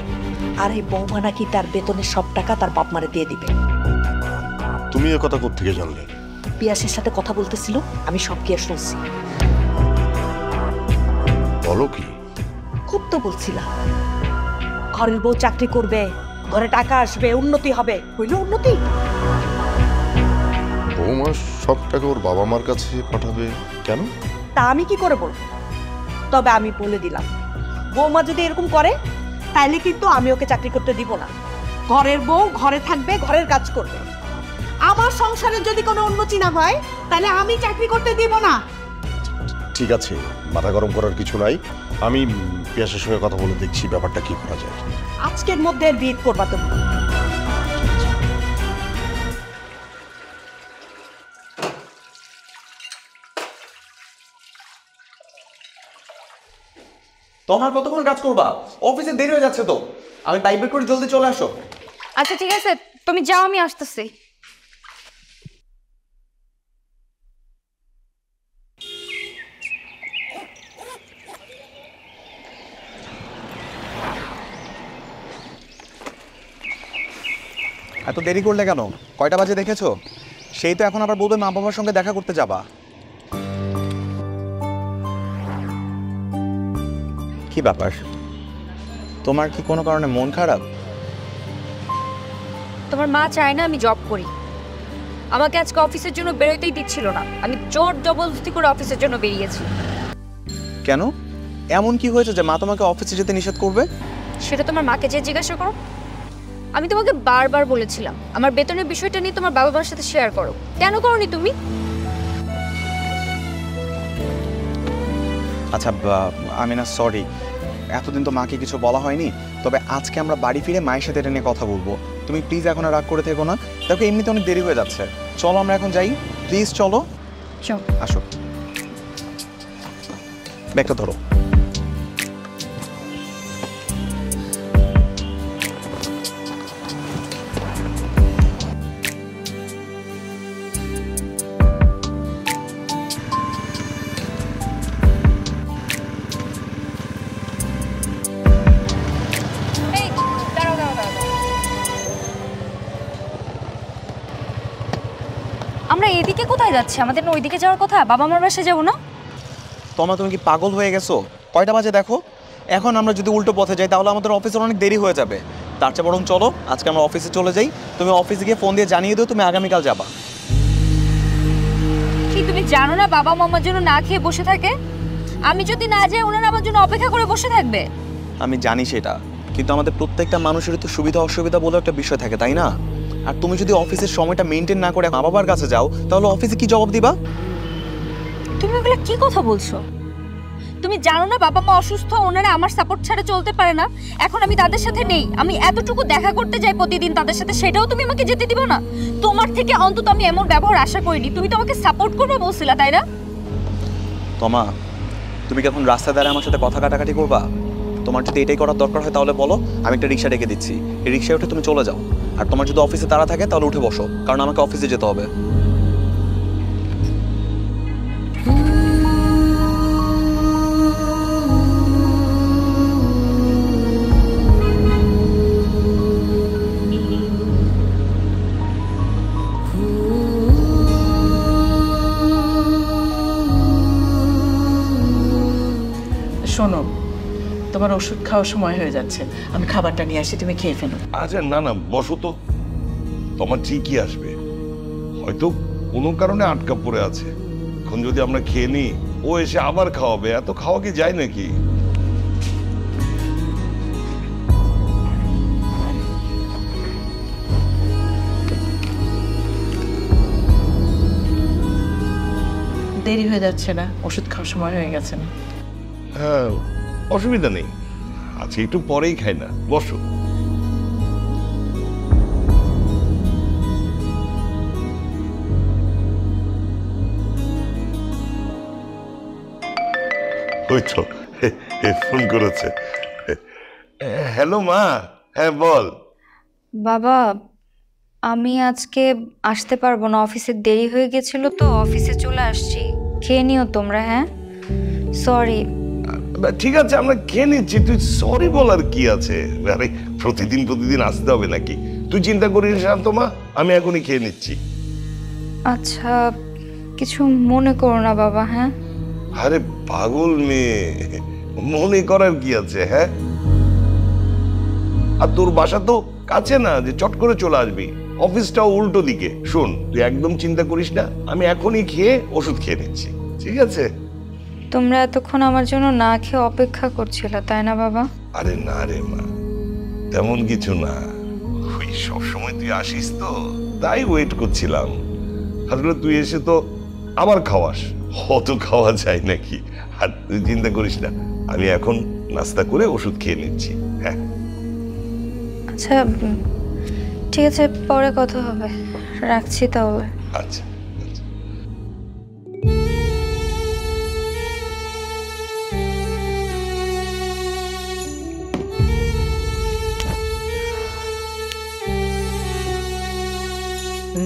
আরে বৌমা নাকি তার বেতনের সব টাকা তার বাপ মারে দিয়ে দিবে। তুমি এ কথা কোত্থেকে জানলে? পিয়াসের সাথে কথা বলতেছিল, আমি সব গিয়ে শুনছি। বলো কি? খুব তো বলছিলাম, ঘরের বউ চাকরি করবে, ঘরে টাকা আসবে, উন্নতি হবে। হইল উন্নতি? বৌমা সব টাকা ওর বাবা মার কাছে পাঠাবে কেন? তা আমি কি করে বলবো? তবে আমি বলে দিলাম, বৌমা যদি এরকম করে তাইলে কিন্তু আমি ওকে চাকরি করতে দিব না। ঘরের বউ ঘরে থাকবে, ঘরের কাজ করবে। আমার সংসারে যদি কোনো উন্নতি না হয় তাহলে আমি চাকরি করতে দিব না। ঠিক আছে, মাথা গরম করার কিছু নাই, আমি পিয়াসের সঙ্গে কথা বলে দেখছি ব্যাপারটা কি করা যায়। আজকের মধ্যে বিয়ে করবা তুমি। তোমার কতক্ষণ কাজ করবা? অফিসে দেরি হয়ে যাচ্ছে তো, আমি বাইক বের করে জলদি চলে আসো। আচ্ছা ঠিক আছে, তুমি যাও, আমি আসতেছি। এত দেরি করলে কেন? কয়টা বাজে দেখেছো? সেই তো এখন আবার বলবে মা বাবার সঙ্গে দেখা করতে যাবা। কি ব্যাপার, তোমার কি কোনো কারণে মন খারাপ? তোমার মা চায় না আমি জব করি, আমাকে আজকে অফিসের জন্য বেরোতেই দিচ্ছিল না, আমি জোর জবরদস্তি করে অফিসের জন্য বেরিয়েছি। কেন, এমন কি হয়েছে যে মা তোমাকে অফিসে যেতে নিষেধ করবে? সেটা তোমার মাকে যে জিজ্ঞাসা করো। আমি তোমাকে বারবার বলেছিলাম আমার বেতনের বিষয়টা নিয়ে তোমার বাবা মার সাথে শেয়ার করো, কেন করোনি তুমি? আচ্ছা আমি না সরি, এতদিন তো মাকে কিছু বলা হয়নি, তবে আজকে আমরা বাড়ি ফিরে মায়ের সাথে এটা নিয়ে কথা বলবো। তুমি প্লিজ এখন আর রাগ করে থেকো না, দেখো এমনিতে অনেক দেরি হয়ে যাচ্ছে। চলো আমরা এখন যাই, প্লিজ চলো। চল আসো, ব্যাগটা ধরো। ওইদিকে কোথায় যাচ্ছে? আমাদের না ওইদিকে যাওয়ার কথা, বাবা মার বাসায় যাবো না? তোমা তুমি কি পাগল হয়ে গেছো? কয়টা বাজে দেখো। এখন আমরা যদি উল্টো পথে যাই তাহলে আমাদের অফিসের অনেক দেরি হয়ে যাবে। তার চেয়ে বরং চলো আজকে আমরা অফিসে চলে যাই। তুমি অফিসে গিয়ে ফোন দিয়ে জানিয়ে দিও তুমি আগামীকাল যাবা। কি তুমি জানো না বাবা মামার জন্য না খেয়ে বসে থাকে? আমি যদি না যাই ওনারা আমার জন্য অপেক্ষা করে বসে থাকবে। আমি জানি সেটা, কিন্তু আমাদের প্রত্যেকটা মানুষেরই তো সুবিধা অসুবিধা বলে একটা বিষয় থাকে, তাই না? আর তুমি যদি অফিসের সময়টা মেনটেন না করে মা বাবার কাছে যাও তাহলে অফিসে কি জবাব দিবা? তুমি ওগুলো কি কথা বলছো? তুমি জানো না বাবা মা অসুস্থ, ওনারা আমার সাপোর্ট ছাড়া চলতে পারে না। এখন আমি তাদের সাথে নেই, আমি এতটুকু দেখা করতে যাই প্রতিদিন তাদের সাথে, সেটাও তুমি আমাকে যেতে দিবে না? তোমার থেকে অন্তত আমি এমন ব্যবহার আশা করিনি। তুমি তো আমাকে সাপোর্ট করবে বলছিলা, তাই না? তোমা তুমি কি এখন রাস্তায় দাঁড়িয়ে আমার সাথে কথা কাটাকাটি করবা? তোমার যদি এটাই করার দরকার হয় তাহলে বলো, আমি একটা রিক্সা ডেকে দিচ্ছি, এই রিক্সায় উঠে তুমি চলে যাও। আর তোমার যদি অফিসে তাড়া থাকে তাহলে উঠে বসো, কারণ আমাকে অফিসে যেতে হবে। শোনো, তোমার ওষুধ খাওয়ার সময় হয়ে যাচ্ছে, আমি খাবারটা নিয়ে আসি, তুমি খেয়ে ফেলো। আচ্ছা না না, বসো তো, তোমার ঠিকই আসবে। হয়তো কোনো কারণে আটকা পড়ে আছে। এখন যদি আমরা খেয়ে নিই, ও এসে আবার খাওয়াবে। এত খাওয়া কি যায় নাকি? দেরি হয়ে যাচ্ছে না? ওষুধ খাওয়ার সময় হয়ে গেছে না? হ্যাঁ, অসুবিধা নেই, আজকে একটু পরেই খাই না, বসো। ওই তো ফোন করেছে। হ্যালো মা, হ্যাঁ বল। বাবা, আমি আজকে আসতে পারবো না, অফিসে দেরি হয়ে গেছিল তো অফিসে চলে আসছি। খেয়ে নিও তোমরা। হ্যাঁ, সরি। ঠিক আছে, আমরা খেয়ে নিচ্ছি, তুই সরি বলার কি আছে? আরে প্রতিদিন প্রতিদিন আসতে হবে নাকি? তুই চিন্তা করিস শান্ত মা, আমি এখনই খেয়ে নিচ্ছি। আচ্ছা, কিছু মনে করো না বাবা। হ্যাঁ, আরে পাগল মেয়ে, মনে করার কি আছে? হ্যাঁ, আর তোর বাসা তো কাছে না যে চট করে চলে আসবি, অফিসটাও উল্টো দিকে। শোন, তুই একদম চিন্তা করিস না, আমি এখনই খেয়ে ওষুধ খেয়ে নিচ্ছি, ঠিক আছে? তোমরা এতক্ষণ আমার জন্য না খেয়ে অপেক্ষা করছিলে, তাই না বাবা? আরে না রে মা, তেমন কিছু না, ওই সবসময় তুই আসিস তো তাই ওয়েট করছিলাম। আসলে তুই এসে তো আবার খাওয়াস, অত খাওয়া যায় নাকি? আর তুই চিন্তা করিস না, আমি এখন নাস্তা করে ওষুধ খেয়ে নিচ্ছি। হ্যাঁ আচ্ছা, ঠিক আছে, পরে কথা হবে, রাখছি তাহলে। আচ্ছা।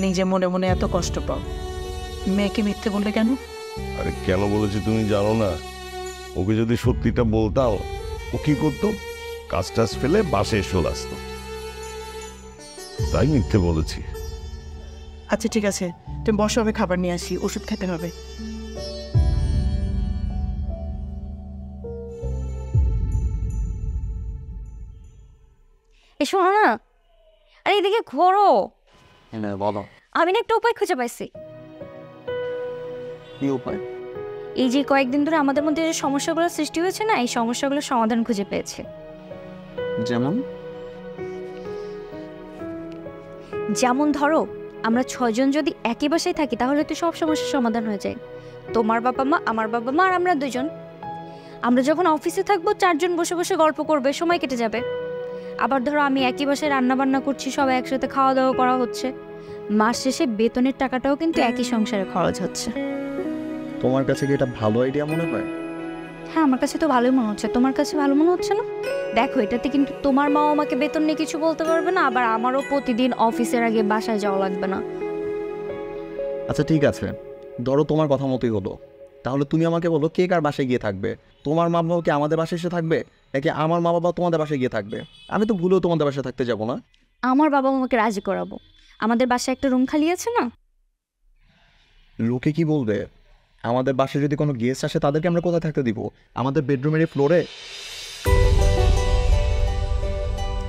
নিজে মনে মনে এত কষ্ট পাও, মেয়েকে মিথ্যে বললে কেন? আরে কেন বলেছি তুমি জানো না? ওকে যদি সত্যিটা বলতাম, ও কি করতো? কাজ টাজ ফেলে বাসে চলে আসতো, তাই মিথ্যে বলেছি। আচ্ছা ঠিক আছে, তুমি বসো, হবে খাবার নিয়ে আসি, ওষুধ খেতে হবে। এ শোনো না, আরে এদিকে ঘোরো। বলো, আমি না একটা উপায় খুঁজে পাইছি। কি উপায়? এই যে কয়েকদিন ধরে আমাদের মধ্যে যে সমস্যাগুলো সৃষ্টি হয়েছে না, এই সমস্যাগুলোর সমাধান খুঁজে পেয়েছে। যেমন? যেমন ধরো, আমরা 6 জন যদি একই বাসায় থাকি তাহলে তো সব সমস্যার সমাধান হয়ে যায়। তোমার বাবা মা, আমার বাবা মা, আর আমরা 2 জন। আমরা যখন অফিসে থাকবো 4 জন বসে বসে গল্প করবে, সময় কেটে যাবে। আবার ধরো আমি একই বাসায় রান্না বান্না করছি, সবাই একসাথে খাওয়া দাওয়া করা হচ্ছে, মাস শেষে বেতনের টাকাটাও কিন্তু একই সংসারে খরচ হচ্ছে। তোমার কাছে কি এটা ভালো আইডিয়া মনে হয়? হ্যাঁ, আমার কাছে তো ভালোই মনে হচ্ছে। তোমার কাছে ভালো মনে হচ্ছে না? দেখো, এটাতে কিন্তু তোমার মাও আমাকে বেতন নিয়ে কিছু বলতে পারবে না, আবার আমারও প্রতিদিন অফিসের আগে বাসায় যাওয়া লাগবে না। আচ্ছা ঠিক আছে, ধরো তোমার কথা মতোই হলো। তাহলে তুমি আমাকে বলো, কে কার বাসায় গিয়ে থাকবে? তোমার মা বাবা কি আমাদের বাসায় এসে থাকবে, নাকি আমার মা বাবা তোমাদের বাসায় গিয়ে থাকবে? আমি তো ভুলেও তোমাদের বাসায় থাকতে যাবো না। আমার বাবা আমাকে রাজি করাবো। আমাদের বাসায় একটা রুম খালি আছে না? লোকে কি বলবে? আমাদের বাসায় যদি কোনো গেস্ট আসে তাদেরকে আমরা কোথায় থাকতে দিব? আমাদের বেডরুমের এই ফ্লোরে?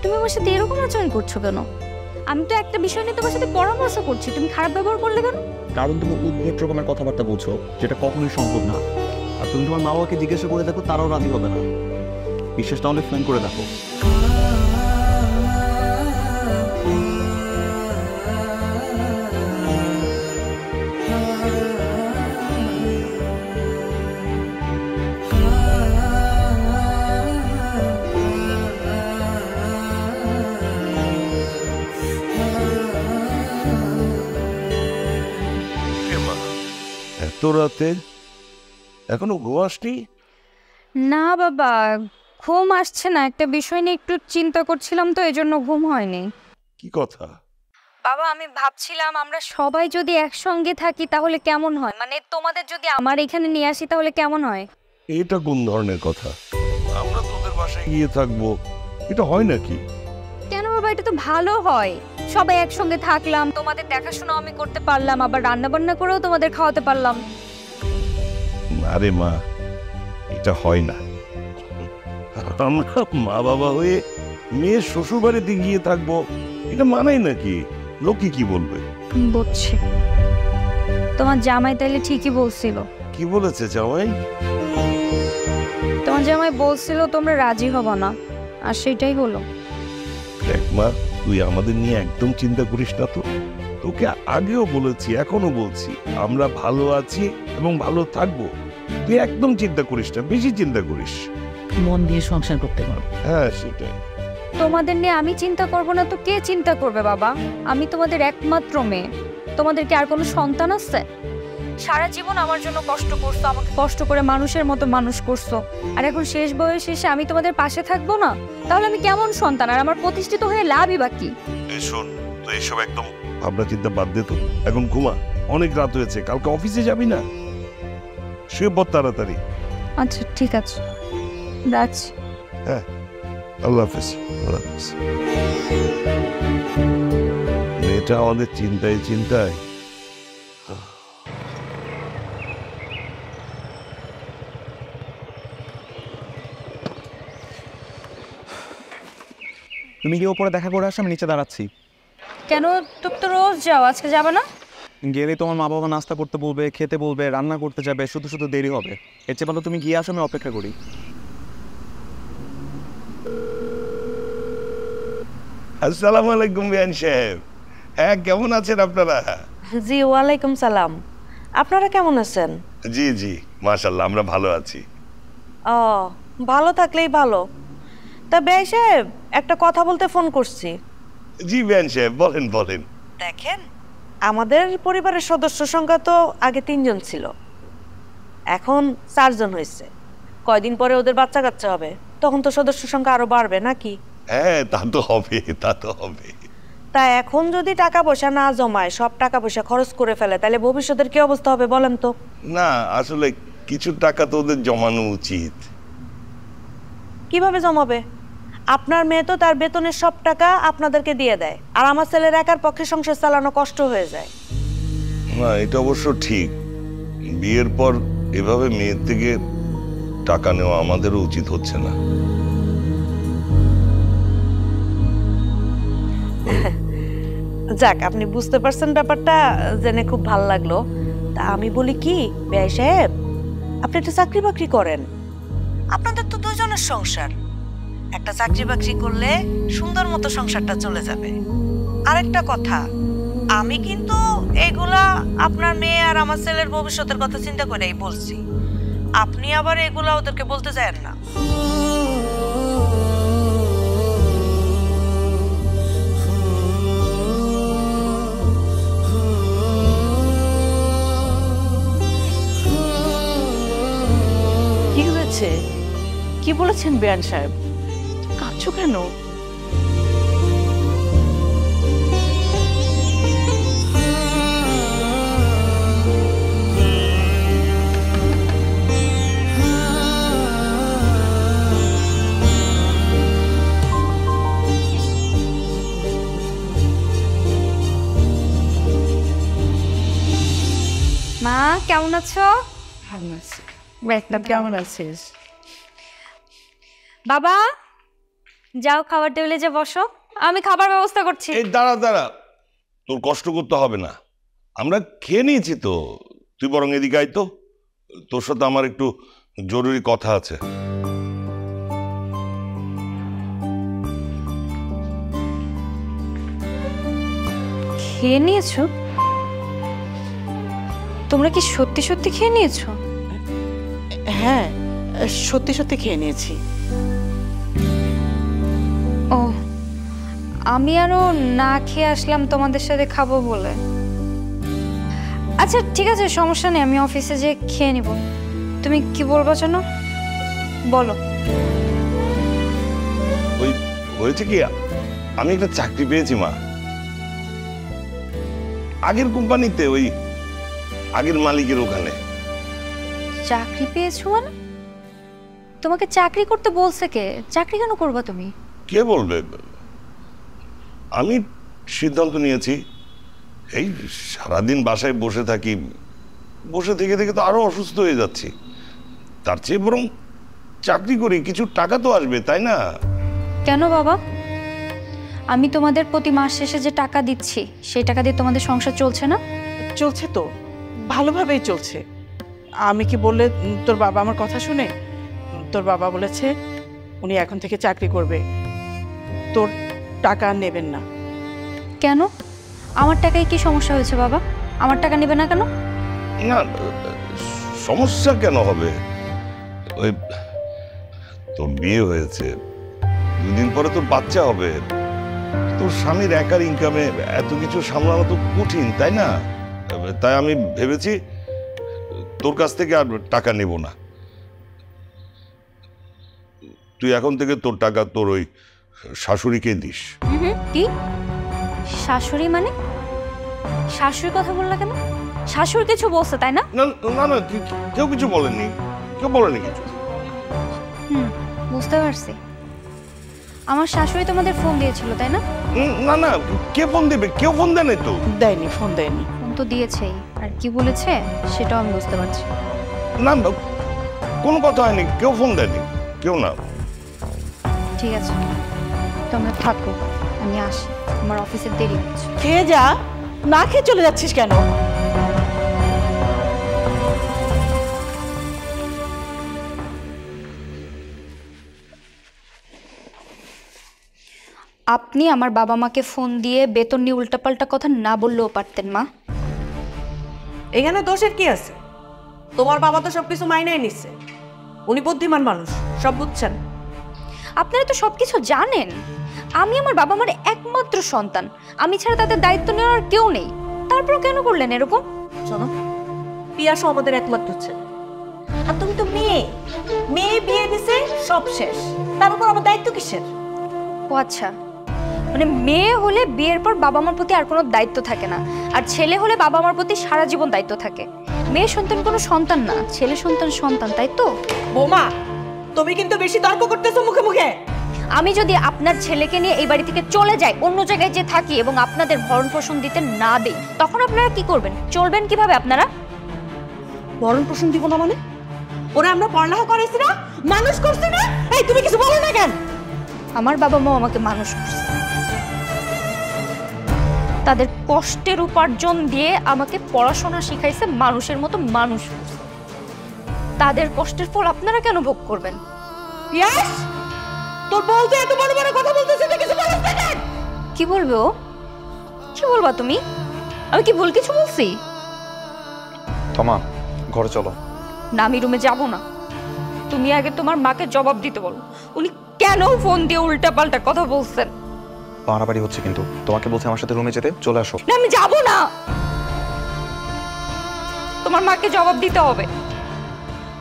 তুমি আমার সাথে এরকম আচরণ করছো কেন? আমি তো একটা বিষয় নিয়ে তোমার সাথে পরামর্শ করছি, তুমি খারাপ ব্যবহার করলে কেন? কারণ তুমি উদ্ভট রকমের কথাবার্তা বলছো, যেটা কখনোই সম্ভব না। আর তুমি তোমার মা বাবাকে জিজ্ঞাসা করে দেখো, তারাও রাজি হবে না। বিশ্বাসটা অনেক ফোন করে দেখো। এত রাতে এখনো ঘুমাসনি? না বাবা, ঘুম আসছে না। একটা বিষয় নিয়ে একটু চিন্তা করছিলাম, তো এজন্য ঘুম হয়নি। কি কথা? বাবা, আমি ভাবছিলাম আমরা সবাই যদি একসঙ্গে থাকি তাহলে কেমন হয়, মানে তোমাদের যদি আমার এখানে নিয়ে আসি তাহলে কেমন হয়? এটা কোন ধরনের কথা? আমরা তোদের বাসায় গিয়ে থাকবো, এটা হয় নাকি? কেন বাবা, এটা তো ভালো হয়। সবাই একসঙ্গে থাকলাম, তোমাদের দেখাশোনা আমি করতে পারলাম, আবার রান্না বান্না করেও তোমাদের খাওয়াতে পারলাম। আরে মা, এটা হয় না। আমরা মা বাবা হয়ে মেয়ের শ্বশুর বাড়িতে গিয়ে থাকবো, এটা মানাই নাকি? লোকে কি বলবে? বুঝছি, তোমার জামাই তাইলে ঠিকই বলছিল। কি বলেছে জামাই? তোমার জামাই বলছিল তোমরা রাজি হব না, আর সেটাই হলো। দেখ মা, তুই আমাদের নিয়ে একদম চিন্তা করিস না তো। তোকে আগেও বলেছি, এখনো বলছি, আমরা ভালো আছি এবং ভালো থাকবো। তুই একদম চিন্তা করিস না, বেশি চিন্তা করিস। মন দিয়ে সংসার করতে পারো। হ্যাঁ, সেটাই। তোমাদের নিয়ে আমি চিন্তা করব না তো কে চিন্তা করবে বাবা? আমি তোমাদের একমাত্র মেয়ে। তোমাদের কি আর কোনো সন্তান আছে? সারা জীবন আমার জন্য কষ্ট করছো, আমাকে কষ্ট করে মানুষের মতো মানুষ করছো, আর এখন শেষ বয়সে এসে আমি তোমাদের পাশে থাকবো না? তাহলে আমি কেমন সন্তান, আর আমার প্রতিষ্ঠিত হয়ে লাভই বা কি? এই শোন, তো এইসব একদম ভাবনা চিন্তা বাদ দে তো, এখন ঘুমা। অনেক রাত হয়েছে, কালকে অফিসে যাবি না? শুয়ে পড় তাড়াতাড়ি। আচ্ছা ঠিক আছে, রাখছি। হ্যাঁ, আল্লাহ হাফেজ। আল্লাহ হাফেজ। মেয়েটা আমাদের চিন্তায় চিন্তায়। তুমি কি ওপরে দেখা করে আসো? আমি নিচে দাঁড়াচ্ছি। কেন, তুমি তো রোজ যাও, আজকে যাবে না? গেলে তোমার মা বাবা নাস্তা করতে বলবে, খেতে বলবে, রান্না করতে যাবে, শুধু শুধু দেরি হবে। এর চেয়ে ভালো তুমি গিয়ে আসো, আমি অপেক্ষা করি। আসসালামু আলাইকুম বিয়ান সাহেব। হ্যাঁ, কেমন আছেন আপনারা? জি ওয়ালাইকুম সালাম। আপনারা কেমন আছেন? জি জি, মাশাআল্লাহ, আমরা ভালো আছি। ও, ভালো থাকলেই ভালো। তা বেয়াই সাহেব, একটা কথা বলতে ফোন করছি। জি বিয়ান সাহেব, বলেন বলেন। দেখেন, আমাদের পরিবারের সদস্য সংখ্যা তো আগে 3 জন ছিল, এখন 4 জন হয়েছে। কয়দিন পরে ওদের বাচ্চা কাচ্চা হবে, তখন তো সদস্য সংখ্যা আরো বাড়বে নাকি? হ্যাঁ, তা তো হবে, তা তো হবে। তা এখন যদি টাকা পয়সা না জমায়, সব টাকা পয়সা খরচ করে ফেলে, তাহলে ভবিষ্যতের কি অবস্থা হবে বলেন তো? না, আসলে কিছু টাকা তো ওদের জমানো উচিত। কিভাবে জমাবে? আপনার মেয়ে তো তার বেতনের সব টাকা আপনাদেরকে দিয়ে দেয়, আর আমার ছেলের একার পক্ষে সংসার চালানো কষ্ট হয়ে যায়। না, এটা অবশ্য ঠিক। বিয়ের পর এভাবে মেয়ের থেকে টাকা নেওয়া আমাদেরও উচিত হচ্ছে না। যাক, আপনি বুঝতে পারছেন ব্যাপারটা, জেনে খুব ভালো লাগলো। তা আমি বলি কি বেয়াই সাহেব, আপনি একটা চাকরি বাকরি করেন। আপনাদের তো 2 জনের সংসার, একটা চাকরি বাকরি করলে সুন্দর মতো সংসারটা চলে যাবে। আরেকটা কথা, আমি কিন্তু এগুলা আপনার মেয়ে আর আমার ছেলের ভবিষ্যতের কথা চিন্তা করেই বলছি। আপনি আবার এগুলা ওদেরকে বলতে যান না। কি হয়েছে? কি বলেছেন বিয়ান সাহেব? কাঁদছো কেন? কেমন আছো? ভালো আছি। বেশ, কেমন আছিস? বাবা যাও খাবার টেবিলে যে বসো, আমি খাবার ব্যবস্থা করছি। এই দাঁড়া দাঁড়া, তোর কষ্ট করতে হবে না, আমরা খেয়ে নিয়েছি তো। তুই বরং এদিকে আয় তো, তোর সাথে আমার একটু জরুরি কথা আছে। খেয়ে নিয়েছো? তোমরা কি সত্যি সত্যি খেয়ে নিয়েছো? হ্যাঁ, সত্যি সত্যি খেয়ে নিয়েছি। ও, আমি আরো না খেয়ে আসলাম তোমাদের সাথে খাবো বলে। আচ্ছা ঠিক আছে, সমস্যা নেই, আমি অফিসে যেয়ে খেয়ে নিব। তুমি কি বলবো জানো? বলো। ওই হয়েছে কি, আমি একটা চাকরি পেয়েছি মা, আগের কোম্পানিতে, ওই আগের মালিকের ওখানে। চাকরি পেয়েছো মানে? তোমাকে চাকরি করতে বলছে কে? চাকরি কেন করবা তুমি? কে বলবে? আমি সিদ্ধান্ত নিয়েছি। এই সারাদিন বাসায় বসে থাকি, বসে থেকে থেকে তো আরো অসুস্থ হয়ে যাচ্ছি। তার চেয়ে বরং চাকরি করি, কিছু টাকা তো আসবে, তাই না? কেন বাবা? আমি তোমাদের প্রতি মাস শেষে যে টাকা দিচ্ছি সেই টাকা দিয়ে তোমাদের সংসার চলছে না? চলছে তো, ভালোভাবেই চলছে। আমি কি বললে তোর বাবা আমার কথা শুনে? তোর বাবা বলেছে উনি এখন থেকে চাকরি করবে, তোর টাকা আর নেবেন না। কেন? আমার টাকায় কি সমস্যা হয়েছে বাবা? আমার টাকা নেবে না কেন? না, সমস্যা কেন হবে? ওই তোর বিয়ে হয়েছে, 2 দিন পরে তোর বাচ্চা হবে, তোর স্বামীর একার ইনকামে এত কিছু সামলানো তো কঠিন, তাই না? তাই আমি ভেবেছি তোর কাছ থেকে আর টাকা নেব না। তুই এখন থেকে তোর টাকা তোর ওই শাশুড়িকে দিস। কি শাশুড়ি মানে? শাশুড়ির কথা বললা কেন? শাশুড়ি কিছু বলছে তাই না? না না না, কেউ কিছু বলেনি, কেউ বলেনি কিছু। বুঝতে পারছি। আমার শাশুড়ি তোমাদের ফোন দিয়েছিল তাই না? না না, কে ফোন দেবে? কেউ ফোন দেয়নি তো। দেয়নি, ফোন দেয়নি। ফোন তো দিয়েছেই, আর কি বলেছে সেটাও আমি বুঝতে পারছি। না, কোনো কথা হয়নি, কেউ ফোন দেয়নি, কেউ না। ঠিক আছে, তোমরা থাকো, আমি আসি, আমার অফিসের দেরি হচ্ছে। খেয়ে যা, না খেয়ে চলে যাচ্ছিস কেন? আপনি আমার বাবা মাকে ফোন দিয়ে বেতন নিয়ে উল্টাপাল্টা কথা না বললেও পারতেন মা। এখানে দোষের কি আছে? তোমার বাবা তো সবকিছু মাইনাই নিচ্ছে, উনি বুদ্ধিমান মানুষ, সব বুঝছেন। আপনারা তো সবকিছু জানেন। আমি আমার বাবা মার একমাত্র সন্তান, আমি ছাড়া তাদের দায়িত্ব নেওয়ার কেউ নেই। তারপরও কেন করলেন এরকম? শোনো, পিয়াসও আমাদের একমাত্র হচ্ছে, আর তুমি তো মেয়ে, মেয়ে বিয়ে দিছে, সব শেষ, তার উপর আমার দায়িত্ব কিসের? ও আচ্ছা, মানে মেয়ে হলে বিয়ের পর বাবা মার প্রতি আর কোনো দায়িত্ব থাকে না, আর ছেলে হলে বাবা মার প্রতি সারা জীবন দায়িত্ব থাকে। মেয়ে সন্তান কোনো সন্তান না, ছেলে সন্তান সন্তান, তাই তো? বৌমা, তুমি কিন্তু বেশি তর্ক করতেছো মুখে মুখে। আমি যদি আপনার ছেলেকে নিয়ে এই বাড়ি থেকে চলে যাই, অন্য জায়গায় যে থাকি এবং আপনাদের ভরণ পোষণ দিতে না দেই, তখন আপনারা কি করবেন? চলবেন কিভাবে আপনারা? ভরণ পোষণ দিব না মানে? ওরা আমরা পড়ালেখা করেছি না, মানুষ করছি না। এই তুমি কিছু বলো না কেন? আমার বাবা মা আমাকে মানুষ করছে, তাদের কষ্টের উপার্জন দিয়ে আমাকে পড়াশোনা শিখাইছে, মানুষের মতো মানুষ করছে। তাদের কষ্টের ফল আপনারা কেন ভোগ করবেন? পিয়াস, তোর বউ তো এত বড় বড় কথা বলতেছে, তুই কিছু বলিস না কেন? কি বলবে ও? কি বলবা তুমি? আমি কি ভুল কিছু বলছি? তোমা, ঘরে চলো। না, আমি রুমে যাব না। তুমি আগে তোমার মাকে জবাব দিতে বলো, উনি কেন ফোন দিয়ে উল্টাপাল্টা কথা বলছেন। বাড়াবাড়ি হচ্ছে কিন্তু, তোমাকে বলছে আমার সাথে রুমে যেতে, চলে আসো। না, আমি যাব না। তোমার মাকে জবাব দিতে হবে।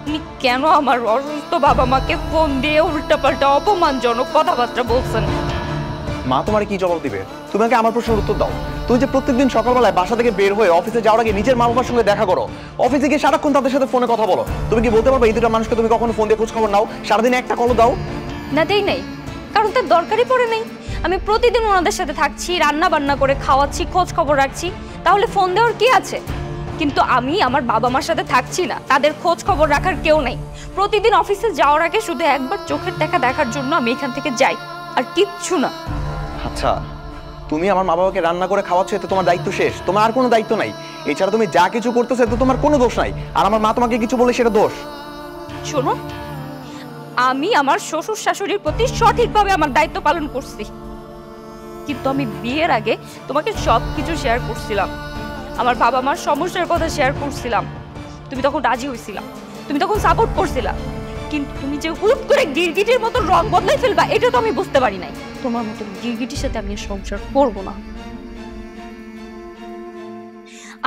উনি কেন আমার অসুস্থ বাবা মাকে ফোন দিয়ে উল্টাপাল্টা অপমানজনক কথাবার্তা বলছেন। মা তোমার কি জবাব দিবে? তুমি আগে আমার প্রশ্নের উত্তর দাও। তুমি যে প্রত্যেকদিন সকালবেলায় বাসা থেকে বের হয়ে অফিসে যাওয়ার আগে নিজের মা বাবার সঙ্গে দেখা করো, অফিসে গিয়ে সারাক্ষণ তাদের সাথে ফোনে কথা বলো, তুমি কি বলতে পারবে এই দুটো মানুষকে তুমি কখনো ফোন দিয়ে খোঁজ খবর নাও? সারাদিন একটা কলও দাও না? দেই নাই, কারণ তার দরকারই পড়ে নেই। আমি প্রতিদিন ওনাদের সাথে থাকছি, রান্না বান্না করে খাওয়াচ্ছি, খোঁজ খবর রাখছি, তাহলে ফোন দেওয়ার কি আছে? কিন্তু আমি আমার বাবা মার সাথে থাকছি না, তাদের খোঁজ খবর রাখার কেউ নেই। প্রতিদিন অফিসে যাওয়ার আগে শুধু একবার চোখের দেখা দেখার জন্য আমি এখান থেকে যাই, আর কিচ্ছু না। আচ্ছা, তুমি আমার মা বাবাকে রান্না করে খাওয়াচ্ছ, এতে তোমার দায়িত্ব শেষ, তোমার আর কোনো দায়িত্ব নাই। এছাড়া তুমি যা কিছু করতেছো এতে তোমার কোনো দোষ নাই, আর আমার মা তোমাকে কিছু বলে সেটা দোষ। শোনো, আমি আমার শ্বশুর শাশুড়ির প্রতি সঠিকভাবে আমার দায়িত্ব পালন করছি, কিন্তু আমি বিয়ের আগে তোমাকে সবকিছু শেয়ার করছিলাম, আমার বাবা মার সমস্যার কথা শেয়ার করছিলাম। তুমি তখন রাজি হয়েছিলাম, তুমি তখন সাপোর্ট করছিলা, কিন্তু তুমি যে হুট করে গিরগিটির মতো রং বদলাই ফেলবা এটা তো আমি বুঝতে পারি নাই। তোমার মতো গিরগিটির সাথে আমি সংসার করবো না।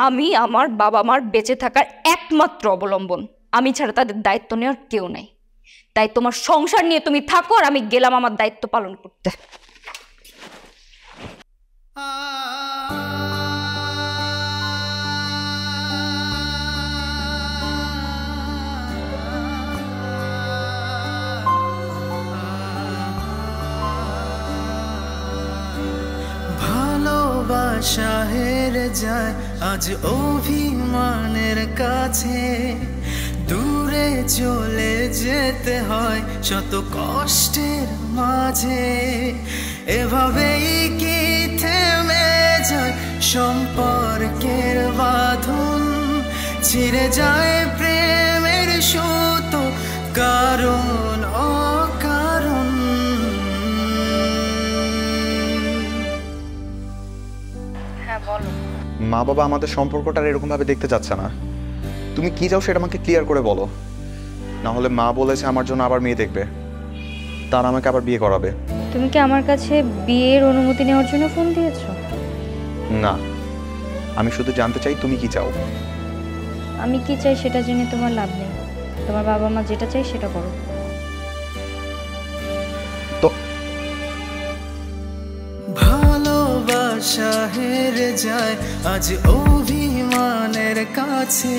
আমি আমার বাবা মার বেঁচে থাকার একমাত্র অবলম্বন, আমি ছাড়া তাদের দায়িত্ব নেওয়ার কেউ নাই। তাই তোমার সংসার নিয়ে তুমি থাকো, আর আমি গেলাম আমার দায়িত্ব পালন করতে। ভালোবাসা হেরে যায় আজ অভিমানের কাছে, দূরে চলে যেতে হয় শত কষ্টের মাঝে। এভাবেই কি থেমে যায় সম্পর্কের বাঁধন, ছিঁড়ে যায় প্রেমের সুতো কারণ অকারণ। হ্যাঁ বলো। মা বাবা আমাদের সম্পর্কটা এরকম ভাবে দেখতে চাচ্ছে না। তুমি কি চাও সেটা আমাকে ক্লিয়ার করে বলো, না হলে মা বলেছে আমার জন্য আবার মেয়ে দেখবে, তার আমাকে আবার বিয়ে করাবে। তুমি কি আমার কাছে বিয়ের অনুমতি নেওয়ার জন্য ফোন দিয়েছো? না, আমি শুধু জানতে চাই তুমি কি চাও। আমি কি চাই সেটা জেনে তোমার লাভ নেই, তোমার বাবা মা যেটা চাই সেটা করো। তো ভালোবাসা হেরে যায় আজ অভিমানের কাছে,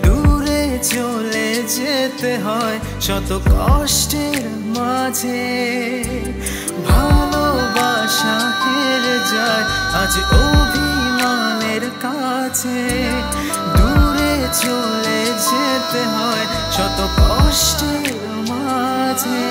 দূরে চলে যেতে হয় শত কষ্টের মাঝে। ভালোবাসা হেরে যায় আজ অভিমানের কাছে, দূরে চলে যেতে হয় শত কষ্টের মাঝে।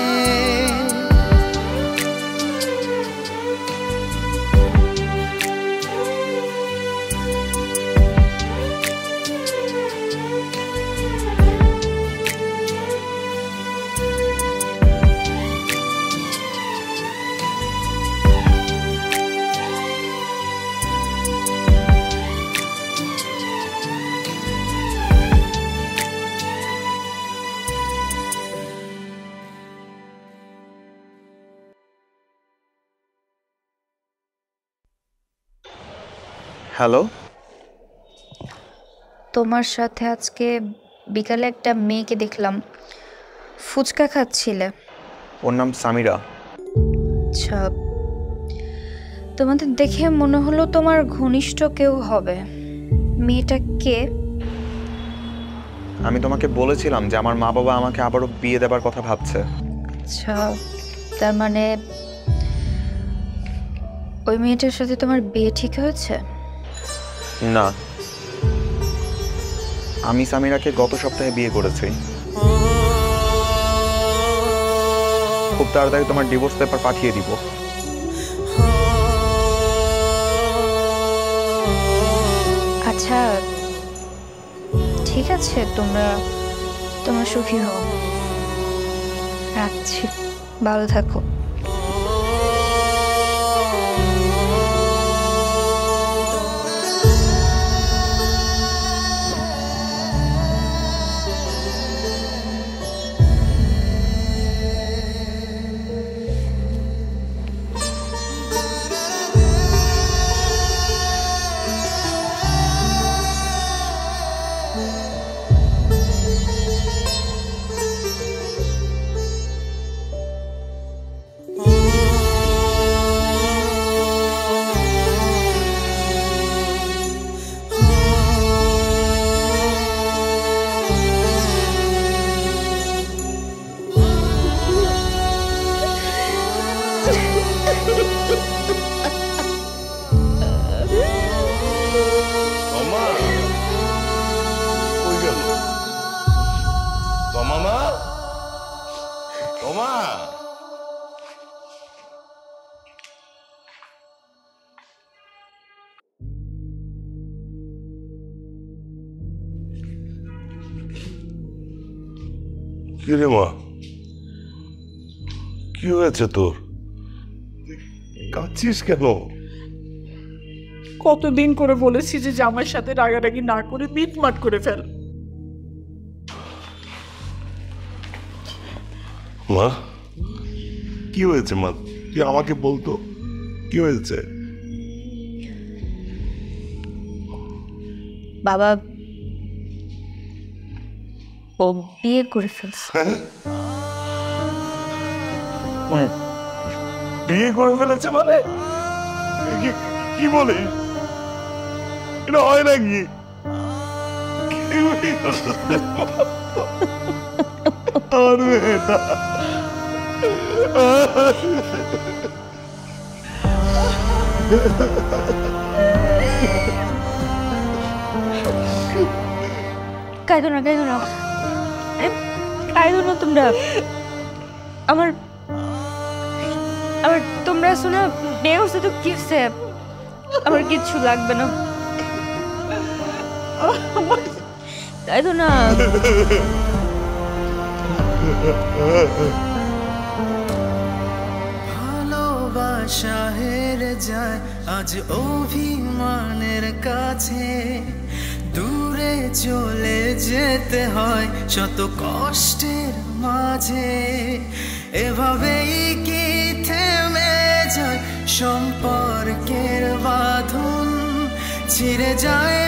হ্যালো, তোমার সাথে আজকে বিকালে একটা মেয়েকে দেখলাম, ফুচকা খাচ্ছিলে। ওর নাম সামিরা। আচ্ছা, তোমাদের দেখে মনে হলো তোমার ঘনিষ্ঠ কেউ হবে। মেয়েটা কে? আমি তোমাকে বলেছিলাম যে আমার মা বাবা আমাকে আবারও বিয়ে দেবার কথা ভাবছে। আচ্ছা, তার মানে ওই মেয়েটার সাথে তোমার বিয়ে ঠিক হয়েছে? না, আমি সামিরাকে গত সপ্তাহে বিয়ে করেছি। খুব তাড়াতাড়ি তোমার ডিভোর্স পেপার পাঠিয়ে দিব। আচ্ছা ঠিক আছে, তোমরা সুখী হও। রাখছি, ভালো থাকো। কি রে মা, কি হয়েছে তোর? কাঁদছিস কেন? কতদিন করে বলেছি যে জামাইয়ের সাথে রাগারাগি না করে মিটমাট করে ফেল। মা কি হয়েছে মা, তুই আমাকে বলতো কি হয়েছে? বাবা ও বিয়ে করে ফেলছে। বিয়ে করে ফেলেছে মানে? কি বলে? এটা হয় নাকি? আর মেয়েটা কাঁদো না, কাঁদো না, কাঁদো না তোমরা। আমার আমার তোমরা শোনা বিয়ে করছে তো কি হচ্ছে? আমার কিচ্ছু লাগবে না, কাঁদো না। ভালোবাসা হেরে যায় আজ অভিমানের কাছে, দূরে চলে যেতে হয় শত কষ্টের মাঝে। এভাবেই কি থেমে যায় সম্পর্কের বাঁধন, ছিঁড়ে যায়